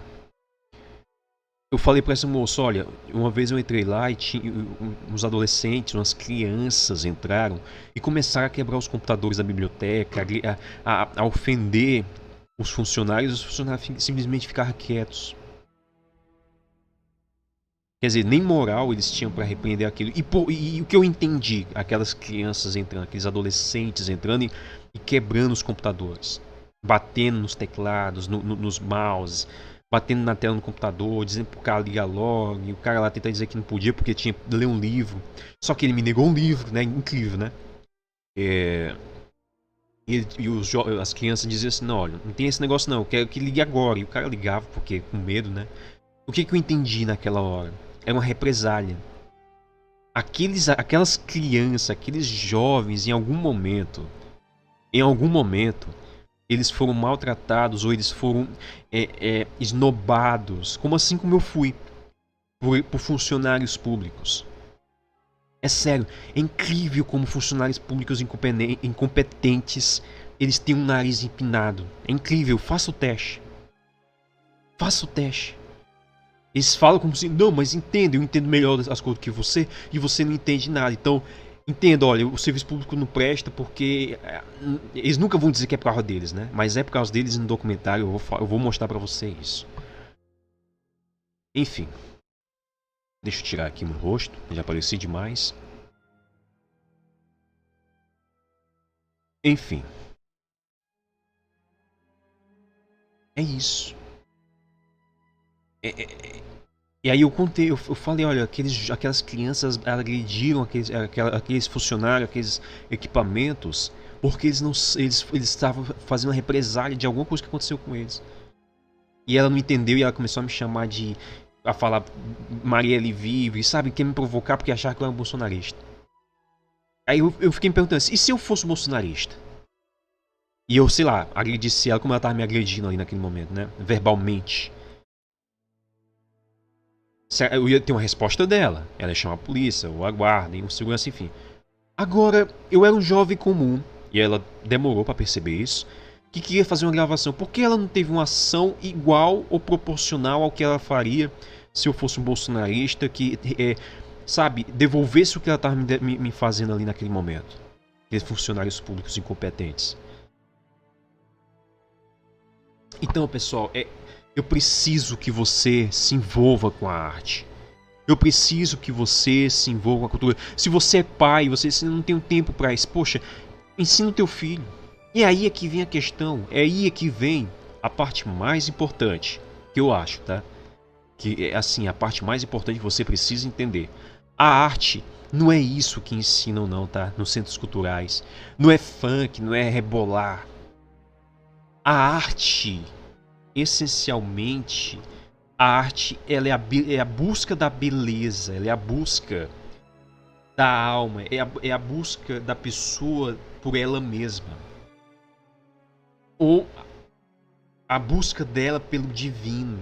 Eu falei pra essa moça, olha, uma vez eu entrei lá e tinha uns adolescentes, umas crianças entraram e começaram a quebrar os computadores da biblioteca, a ofender os funcionários simplesmente ficaram quietos. Quer dizer, nem moral eles tinham para repreender aquilo. E o que eu entendi, aquelas crianças entrando, aqueles adolescentes entrando e quebrando os computadores, batendo nos teclados, nos mouses, batendo na tela do computador, dizendo pro cara ligar logo, e o cara lá tenta dizer que não podia porque tinha que ler um livro. Só que ele me negou um livro, né? Incrível, né? As crianças diziam assim, não, olha, não tem esse negócio não, eu quero que ligue agora. E o cara ligava porque com medo, né? O que eu entendi naquela hora? Era uma represália. Aquelas crianças, aqueles jovens, em algum momento, eles foram maltratados ou eles foram esnobados, como assim como eu fui, por funcionários públicos. É sério, é incrível como funcionários públicos incompetentes, eles têm um nariz empinado. É incrível, faça o teste. Faça o teste. Eles falam como se, não, mas entendo, eu entendo melhor as coisas que você e você não entende nada. Então, entenda, olha, o serviço público não presta porque eles nunca vão dizer que é por causa deles, né? Mas é por causa deles no documentário, eu vou mostrar pra você isso. Enfim. Deixa eu tirar aqui meu rosto, já apareci demais. Enfim. É isso. E aí eu contei, eu falei, olha, aquelas crianças agrediram aqueles funcionários, aqueles equipamentos, porque eles estavam fazendo uma represália de alguma coisa que aconteceu com eles. E ela não entendeu e ela começou a me chamar a falar Marielle Vive, sabe, quer me provocar porque achava que eu era um bolsonarista. Aí eu fiquei me perguntando, e se eu fosse bolsonarista? E eu, sei lá, agredisse ela como ela estava me agredindo ali naquele momento, né, verbalmente. Eu ia ter uma resposta dela. Ela ia chamar a polícia, ou a guarda, e um segurança, enfim. Agora, eu era um jovem comum, e ela demorou pra perceber isso, que queria fazer uma gravação. Por que ela não teve uma ação igual ou proporcional ao que ela faria se eu fosse um bolsonarista que, sabe, devolvesse o que ela estava me fazendo ali naquele momento? Aqueles funcionários públicos incompetentes. Então, pessoal, eu preciso que você se envolva com a arte. Eu preciso que você se envolva com a cultura. Se você é pai, você não tem um tempo para isso, poxa, ensina o teu filho. E aí é que vem a questão, é aí é que vem a parte mais importante, que eu acho, tá? Que é assim, a parte mais importante que você precisa entender. A arte não é isso que ensinam não, tá? Nos centros culturais. Não é funk, não é rebolar. A arte... Essencialmente, a arte ela é a busca da beleza, ela é a busca da alma, é a busca da pessoa por ela mesma. Ou a busca dela pelo divino,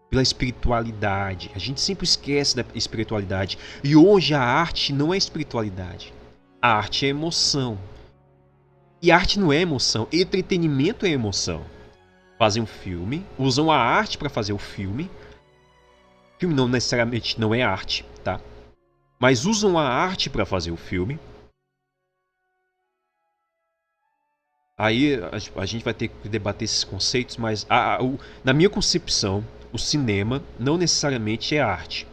pela espiritualidade. A gente sempre esquece da espiritualidade. E hoje a arte não é espiritualidade. A arte é emoção. E arte não é emoção, entretenimento é emoção. Fazem um filme, usam a arte para fazer o filme. O filme não necessariamente não é arte, tá? Mas usam a arte para fazer o filme. Aí a gente vai ter que debater esses conceitos, mas na minha concepção, o cinema não necessariamente é arte.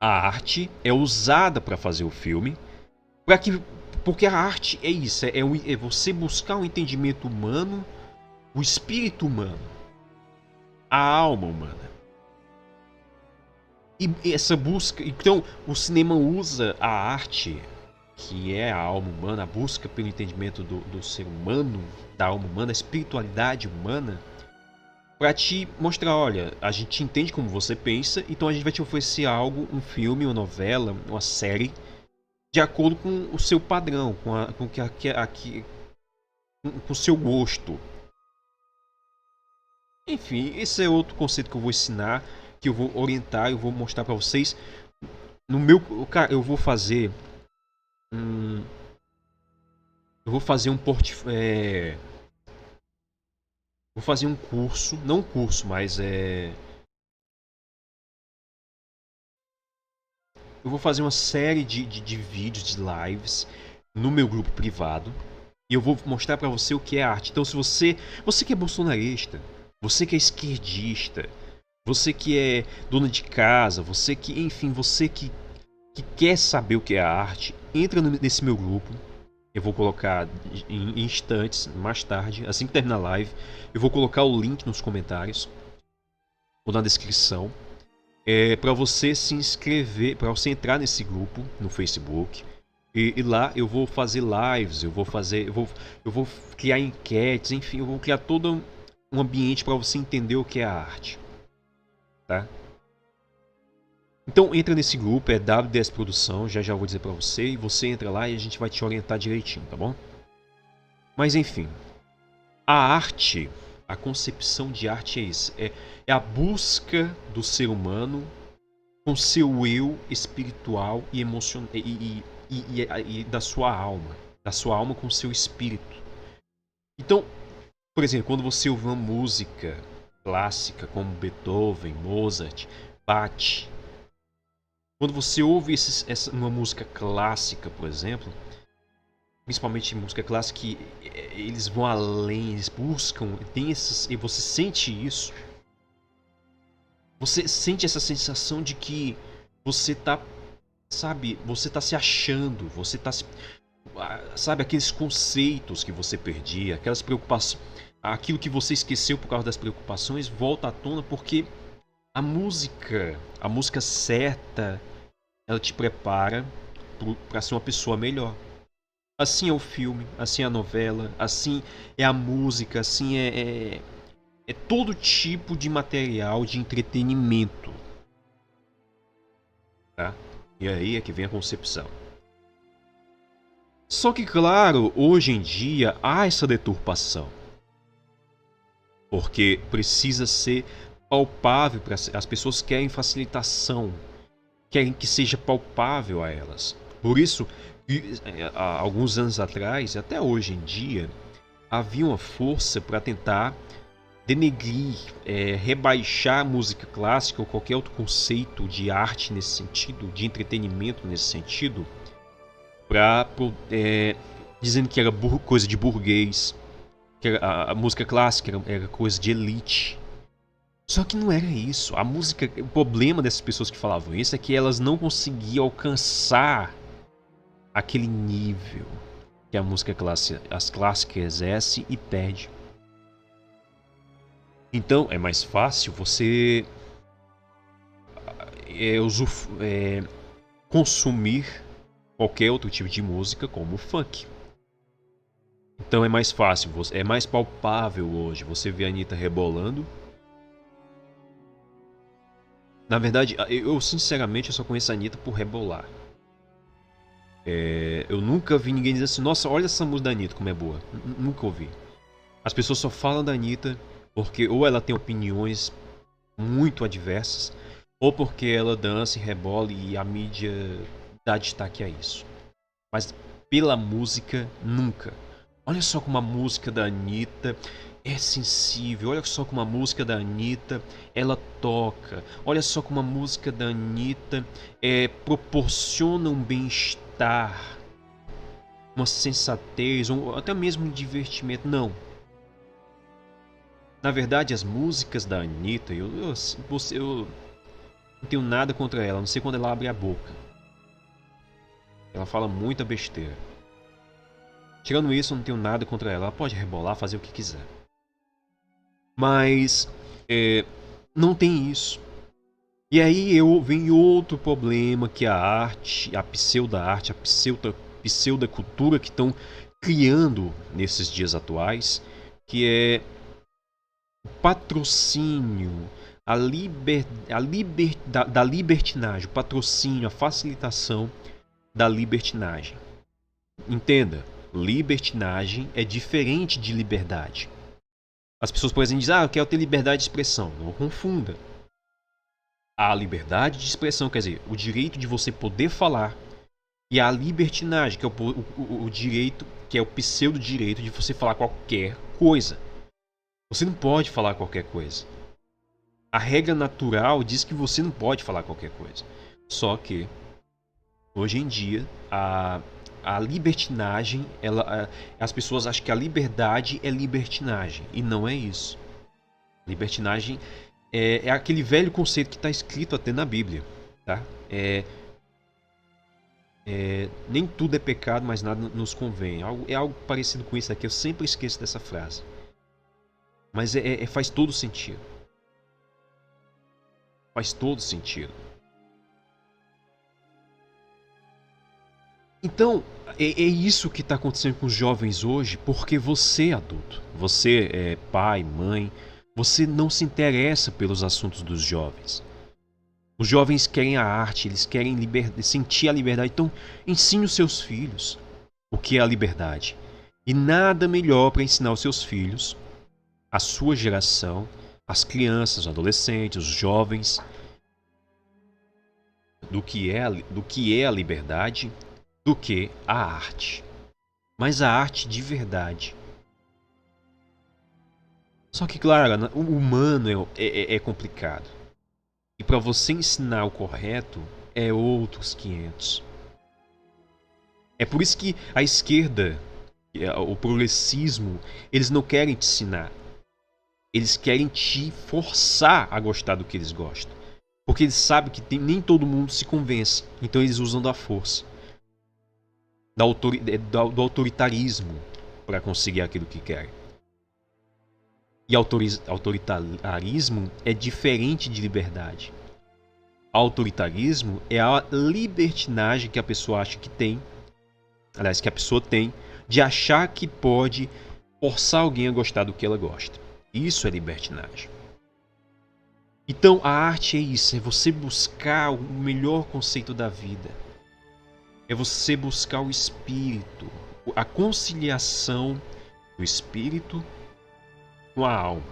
A arte é usada para fazer o filme, porque a arte é isso, é você buscar o entendimento humano, o espírito humano, a alma humana. E essa busca, então o cinema usa a arte, que é a alma humana, a busca pelo entendimento do ser humano, da alma humana, a espiritualidade humana, para te mostrar, olha, a gente entende como você pensa, então a gente vai te oferecer algo, um filme, uma novela, uma série, de acordo com o seu padrão, com o seu gosto. Enfim, esse é outro conceito que eu vou ensinar, que eu vou orientar, eu vou mostrar para vocês. No meu, cara, eu vou fazer um portfólio. Vou fazer um curso, não um curso, mas eu vou fazer uma série de vídeos, de lives no meu grupo privado. E eu vou mostrar pra você o que é arte. Então se você que é bolsonarista, você que é esquerdista, você que é dona de casa, você que quer saber o que é arte, entra nesse meu grupo. Eu vou colocar em instantes, mais tarde, assim que terminar a live, eu vou colocar o link nos comentários ou na descrição, para você se inscrever, para você entrar nesse grupo no Facebook. E lá eu vou fazer lives, eu vou criar enquetes, enfim, eu vou criar todo um ambiente para você entender o que é a arte, tá? Então entra nesse grupo, é WDS Produção, já vou dizer pra você, e você entra lá e a gente vai te orientar direitinho, tá bom? Mas enfim, a arte, a concepção de arte é isso, é a busca do ser humano com seu eu espiritual e emocional e da sua alma com seu espírito. Então, por exemplo, quando você ouve uma música clássica como Beethoven, Mozart, Bach, quando você ouve uma música clássica, por exemplo, principalmente música clássica, que eles vão além, eles buscam, e você sente isso. Você sente essa sensação de que você tá, sabe, você tá se achando, você tá, sabe, aqueles conceitos que você perdia, aquelas preocupações, aquilo que você esqueceu por causa das preocupações, volta à tona porque a música certa, ela te prepara para ser uma pessoa melhor. Assim é o filme, assim é a novela, assim é a música, assim é todo tipo de material de entretenimento. Tá? E aí é que vem a concepção. Só que, claro, hoje em dia há essa deturpação. Porque precisa ser palpável, as pessoas querem facilitação, querem que seja palpável a elas. Por isso, há alguns anos atrás, até hoje em dia, havia uma força para tentar denegrir, rebaixar a música clássica ou qualquer outro conceito de arte nesse sentido, de entretenimento nesse sentido, dizendo que era coisa de burguês, que a música clássica era coisa de elite. Só que não era isso. A música, o problema dessas pessoas que falavam isso é que elas não conseguiam alcançar aquele nível que a música clássica, as clássicas exerce e perde. Então é mais fácil você consumir qualquer outro tipo de música, como o funk. Então é mais fácil, é mais palpável hoje você ver a Anitta rebolando. Na verdade, eu sinceramente só conheço a Anitta por rebolar. Eu nunca vi ninguém dizer assim, nossa, olha essa música da Anitta como é boa. Nunca ouvi. As pessoas só falam da Anitta porque ou ela tem opiniões muito adversas, ou porque ela dança e rebola e a mídia dá destaque a isso. Mas pela música nunca. Olha só como a música da Anitta é sensível. Olha só como a música da Anitta ela toca. Olha só como a música da Anitta proporciona um bem-estar, uma sensatez, ou até mesmo um divertimento. Não. Na verdade, as músicas da Anitta, eu não tenho nada contra ela, a não ser quando ela abre a boca. Ela fala muita besteira. Tirando isso, eu não tenho nada contra ela. Ela pode rebolar, fazer o que quiser. Mas não tem isso. E aí vem outro problema que a arte, a pseudo-arte, a pseudo-cultura que estão criando nesses dias atuais, que é o patrocínio, da libertinagem, o patrocínio, a facilitação da libertinagem. Entenda, libertinagem é diferente de liberdade. As pessoas, por exemplo, dizem, eu quero ter liberdade de expressão. Não confunda. A liberdade de expressão, quer dizer, o direito de você poder falar, e a libertinagem, que é o direito, que é o pseudo-direito de você falar qualquer coisa. Você não pode falar qualquer coisa. A regra natural diz que você não pode falar qualquer coisa. Só que, hoje em dia, a libertinagem, as pessoas acham que a liberdade é libertinagem. E não é isso. Libertinagem é aquele velho conceito que está escrito até na Bíblia. Tá? Nem tudo é pecado, mas nada nos convém. É algo parecido com isso aqui. Eu sempre esqueço dessa frase. Mas faz todo sentido. Faz todo sentido. Então, é isso que está acontecendo com os jovens hoje, porque você é adulto. Você é pai, mãe. Você não se interessa pelos assuntos dos jovens. Os jovens querem a arte, eles querem sentir a liberdade. Então, ensine os seus filhos o que é a liberdade. E nada melhor para ensinar os seus filhos, a sua geração, as crianças, os adolescentes, os jovens, do que é a liberdade, do que a arte. Mas a arte de verdade. Só que, claro, o humano é complicado. E para você ensinar o correto, é outros 500. É por isso que a esquerda, o progressismo, eles não querem te ensinar. Eles querem te forçar a gostar do que eles gostam. Porque eles sabem que nem todo mundo se convence. Então eles usam da força. Do autoritarismo para conseguir aquilo que querem. E autoritarismo é diferente de liberdade. Autoritarismo é a libertinagem que a pessoa acha que tem. Aliás, que a pessoa tem de achar que pode forçar alguém a gostar do que ela gosta. Isso é libertinagem. Então a arte é isso, é você buscar o melhor conceito da vida. É você buscar o espírito, a conciliação do espírito com a alma.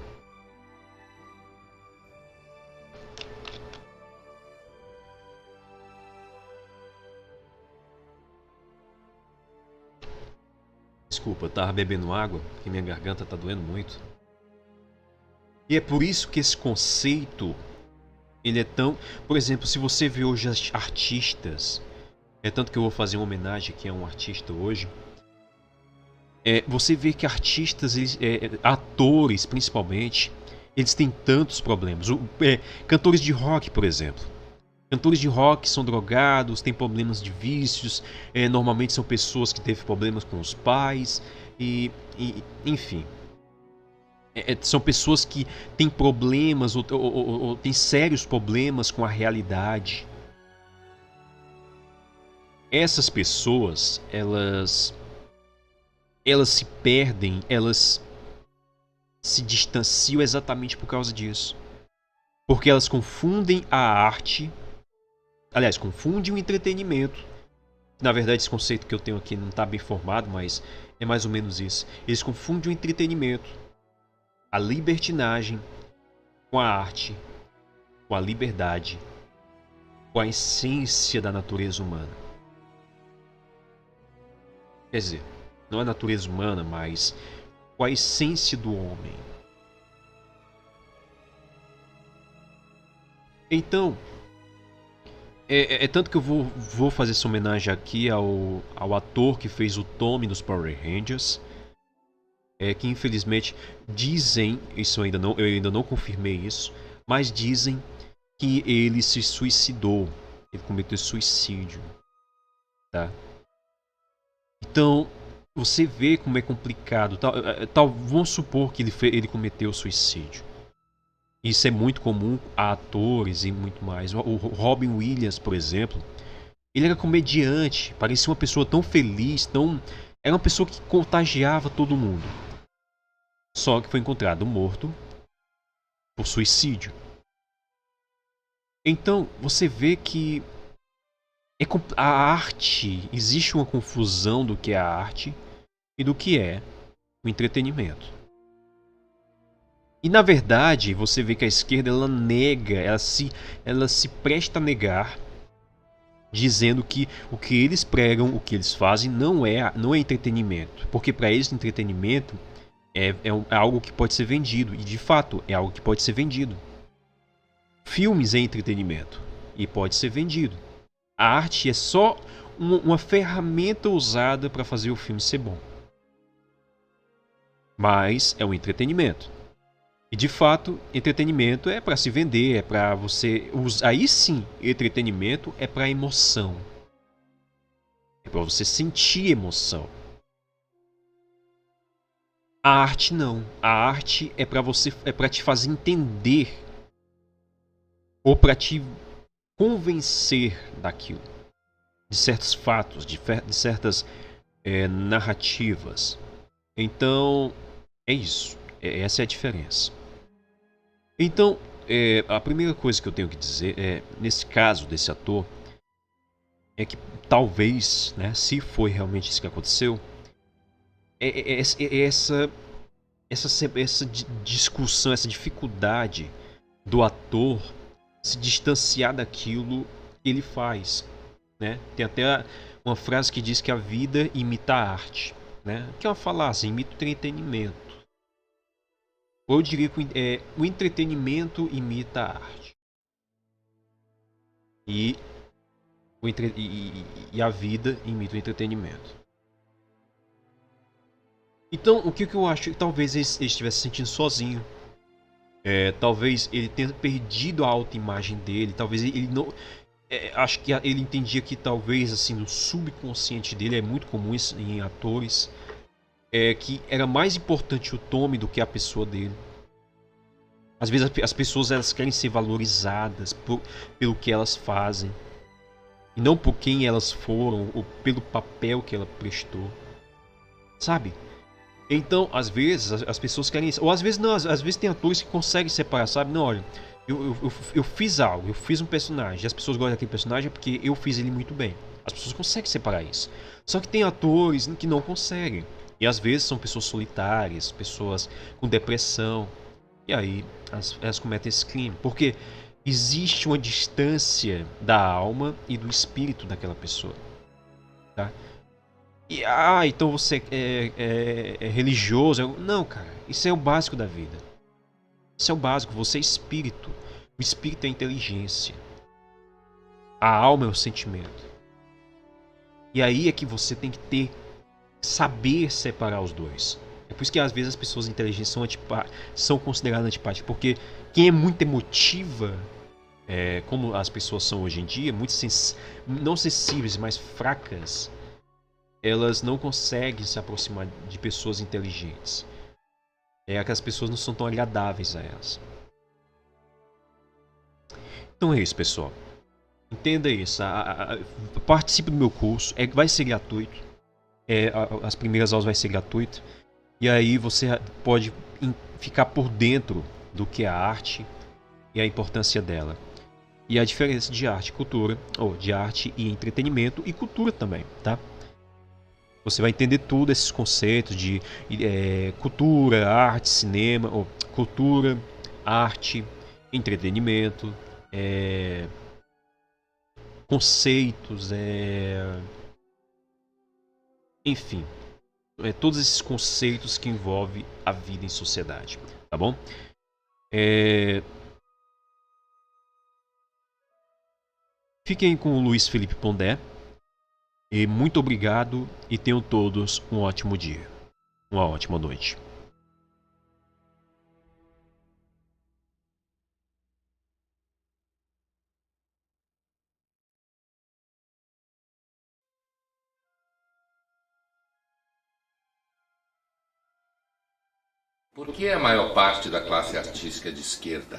Desculpa, eu tava bebendo água, porque minha garganta tá doendo muito. E é por isso que esse conceito, ele é tão... Por exemplo, se você vê hoje artistas, é tanto que eu vou fazer uma homenagem aqui a um artista hoje, você vê que artistas, atores principalmente, eles têm tantos problemas. Cantores de rock, por exemplo. Cantores de rock são drogados, têm problemas de vícios, normalmente são pessoas que teve problemas com os pais, enfim. São pessoas que têm problemas ou têm sérios problemas com a realidade. Essas pessoas, elas se perdem, elas se distanciam exatamente por causa disso. Porque elas confundem a arte, aliás, confundem o entretenimento. Na verdade, esse conceito que eu tenho aqui não está bem formado, mas é mais ou menos isso. Eles confundem o entretenimento, a libertinagem, com a arte, com a liberdade, com a essência da natureza humana. Quer dizer, não a natureza humana, mas com a essência do homem. Então, é tanto que eu vou fazer essa homenagem aqui ao ator que fez o Tommy nos Power Rangers. Que infelizmente dizem, eu ainda não confirmei isso, mas dizem que ele se suicidou, ele cometeu suicídio, tá? Então, você vê como é complicado. Vamos supor que ele cometeu suicídio. Isso é muito comum a atores e muito mais. O Robin Williams, por exemplo, ele era comediante, parecia uma pessoa tão feliz, era uma pessoa que contagiava todo mundo. Só que foi encontrado morto por suicídio. Então, você vê que a arte, existe uma confusão do que é a arte e do que é o entretenimento. E na verdade, você vê que a esquerda ela nega, ela se presta a negar, dizendo que o que eles pregam, o que eles fazem não é entretenimento, porque para eles entretenimento é algo que pode ser vendido, e de fato é algo que pode ser vendido. Filmes é entretenimento e pode ser vendido. A arte é só uma ferramenta usada para fazer o filme ser bom. Mas é um entretenimento. E de fato, entretenimento é para se vender, é para você usar. Aí sim, entretenimento é para emoção. É para você sentir emoção. A arte não. A arte é para te fazer entender ou para te convencer daquilo, de certos fatos, de certas narrativas. Então, é isso. Essa é a diferença. Então, a primeira coisa que eu tenho que dizer nesse caso desse ator, é que talvez, né, se foi realmente isso que aconteceu, essa discussão, essa dificuldade do ator se distanciar daquilo que ele faz, né? Tem até uma frase que diz que a vida imita a arte, né? Que é uma falácia, imita o entretenimento. Ou eu diria que o entretenimento imita a arte. E a vida imita o entretenimento. Então, o que eu acho? Talvez ele estivesse se sentindo sozinho. Talvez ele tenha perdido a autoimagem dele. Talvez ele não... acho que ele entendia que talvez assim no subconsciente dele, é muito comum isso em atores, que era mais importante o Tommy do que a pessoa dele. Às vezes as pessoas elas querem ser valorizadas pelo que elas fazem e não por quem elas foram ou pelo papel que ela prestou, sabe? Então às vezes as pessoas querem isso, ou às vezes não, às vezes tem atores que conseguem separar, sabe? Não, olha, eu fiz algo, eu fiz um personagem, e as pessoas gostam daquele personagem porque eu fiz ele muito bem. As pessoas conseguem separar isso. Só que tem atores que não conseguem. E às vezes são pessoas solitárias, pessoas com depressão. E aí elas cometem esse crime. Porque existe uma distância da alma e do espírito daquela pessoa. Tá? E então você é religioso. Não, cara. Isso é o básico da vida. Isso é o básico. Você é espírito. O espírito é a inteligência. A alma é o sentimento. E aí é que você tem que saber separar os dois. É por isso que às vezes as pessoas inteligentes são consideradas antipáticas. Porque quem é muito emotiva, como as pessoas são hoje em dia, muito não sensíveis, mas fracas, elas não conseguem se aproximar de pessoas inteligentes. Aquelas pessoas não são tão agradáveis a elas. Então é isso, pessoal. Entenda isso. Participe do meu curso. Vai ser gratuito. As primeiras aulas vai ser gratuito. E aí você pode ficar por dentro do que é a arte e a importância dela. E a diferença de arte e cultura, ou de arte e entretenimento e cultura também, tá? Você vai entender tudo esses conceitos de cultura, arte, cinema, ou cultura, arte, entretenimento, conceitos, enfim, todos esses conceitos que envolvem a vida em sociedade, tá bom? Fiquem com o Luiz Felipe Pondé, e muito obrigado e tenham todos um ótimo dia, uma ótima noite. Por que a maior parte da classe artística é de esquerda?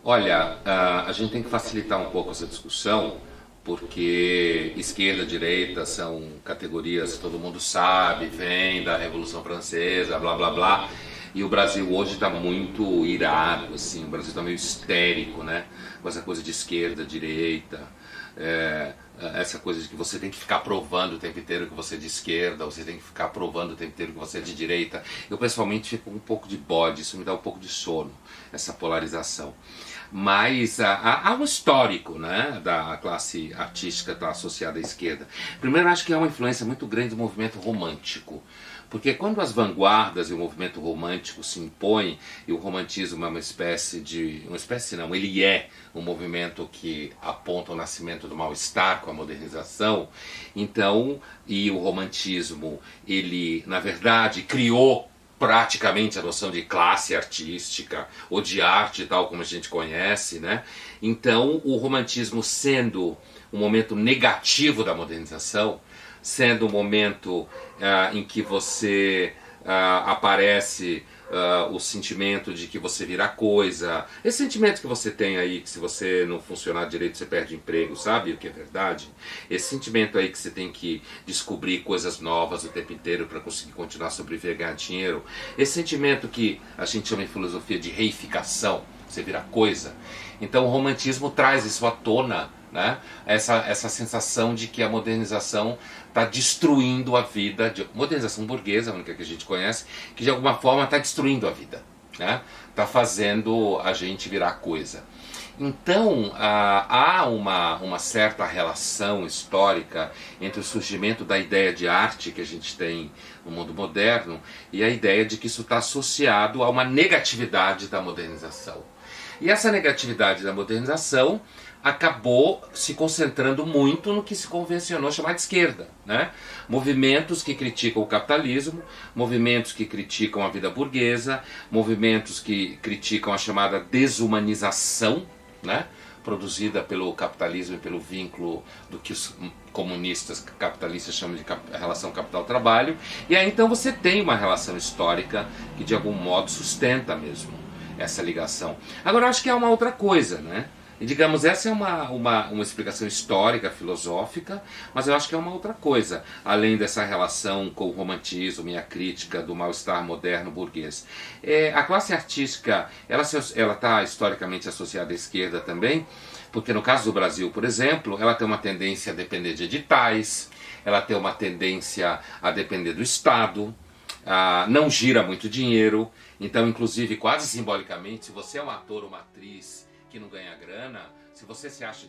Olha, a gente tem que facilitar um pouco essa discussão, porque esquerda e direita são categorias que todo mundo sabe, vem da Revolução Francesa, blá blá blá. E o Brasil hoje está muito irado, assim, o Brasil está meio histérico, né? Com essa coisa de esquerda, direita, essa coisa de que você tem que ficar provando o tempo inteiro que você é de esquerda, você tem que ficar provando o tempo inteiro que você é de direita. Eu pessoalmente fico com um pouco de bode, isso me dá um pouco de sono, essa polarização. Mas há um histórico, né, da classe artística estar associada à esquerda. Primeiro, acho que há uma influência muito grande do movimento romântico. Porque quando as vanguardas e o movimento romântico se impõem, e o romantismo é uma espécie de... uma espécie não, ele é um movimento que aponta o nascimento do mal-estar com a modernização, então, e o romantismo, ele, na verdade, criou praticamente a noção de classe artística, ou de arte tal como a gente conhece, né? Então, o romantismo sendo um momento negativo da modernização, sendo um momento em que você aparece o sentimento de que você vira coisa, esse sentimento que você tem aí, que se você não funcionar direito você perde emprego, sabe o que é verdade? Esse sentimento aí que você tem que descobrir coisas novas o tempo inteiro para conseguir continuar a sobreviver e ganhar dinheiro, esse sentimento que a gente chama em filosofia de reificação, você vira coisa. Então o romantismo traz isso à tona, né? Essa sensação de que a modernização está destruindo a vida, modernização burguesa, a única que a gente conhece, que de alguma forma está destruindo a vida, né? Está fazendo a gente virar coisa. Então há uma certa relação histórica entre o surgimento da ideia de arte que a gente tem no mundo moderno e a ideia de que isso está associado a uma negatividade da modernização. E essa negatividade da modernização acabou se concentrando muito no que se convencionou chamar de esquerda, né? Movimentos que criticam o capitalismo, movimentos que criticam a vida burguesa, movimentos que criticam a chamada desumanização, né? Produzida pelo capitalismo e pelo vínculo do que os comunistas capitalistas chamam de relação capital-trabalho. E aí então você tem uma relação histórica que de algum modo sustenta mesmo essa ligação. Agora eu acho que é uma outra coisa, né? E digamos, essa é uma explicação histórica, filosófica, mas eu acho que é uma outra coisa, além dessa relação com o romantismo e a crítica do mal-estar moderno burguês. A classe artística, ela está historicamente associada à esquerda também, porque no caso do Brasil, por exemplo, ela tem uma tendência a depender de editais, ela tem uma tendência a depender do Estado, não gira muito dinheiro, então inclusive quase simbolicamente, se você é um ator ou uma atriz que não ganha grana, se você se acha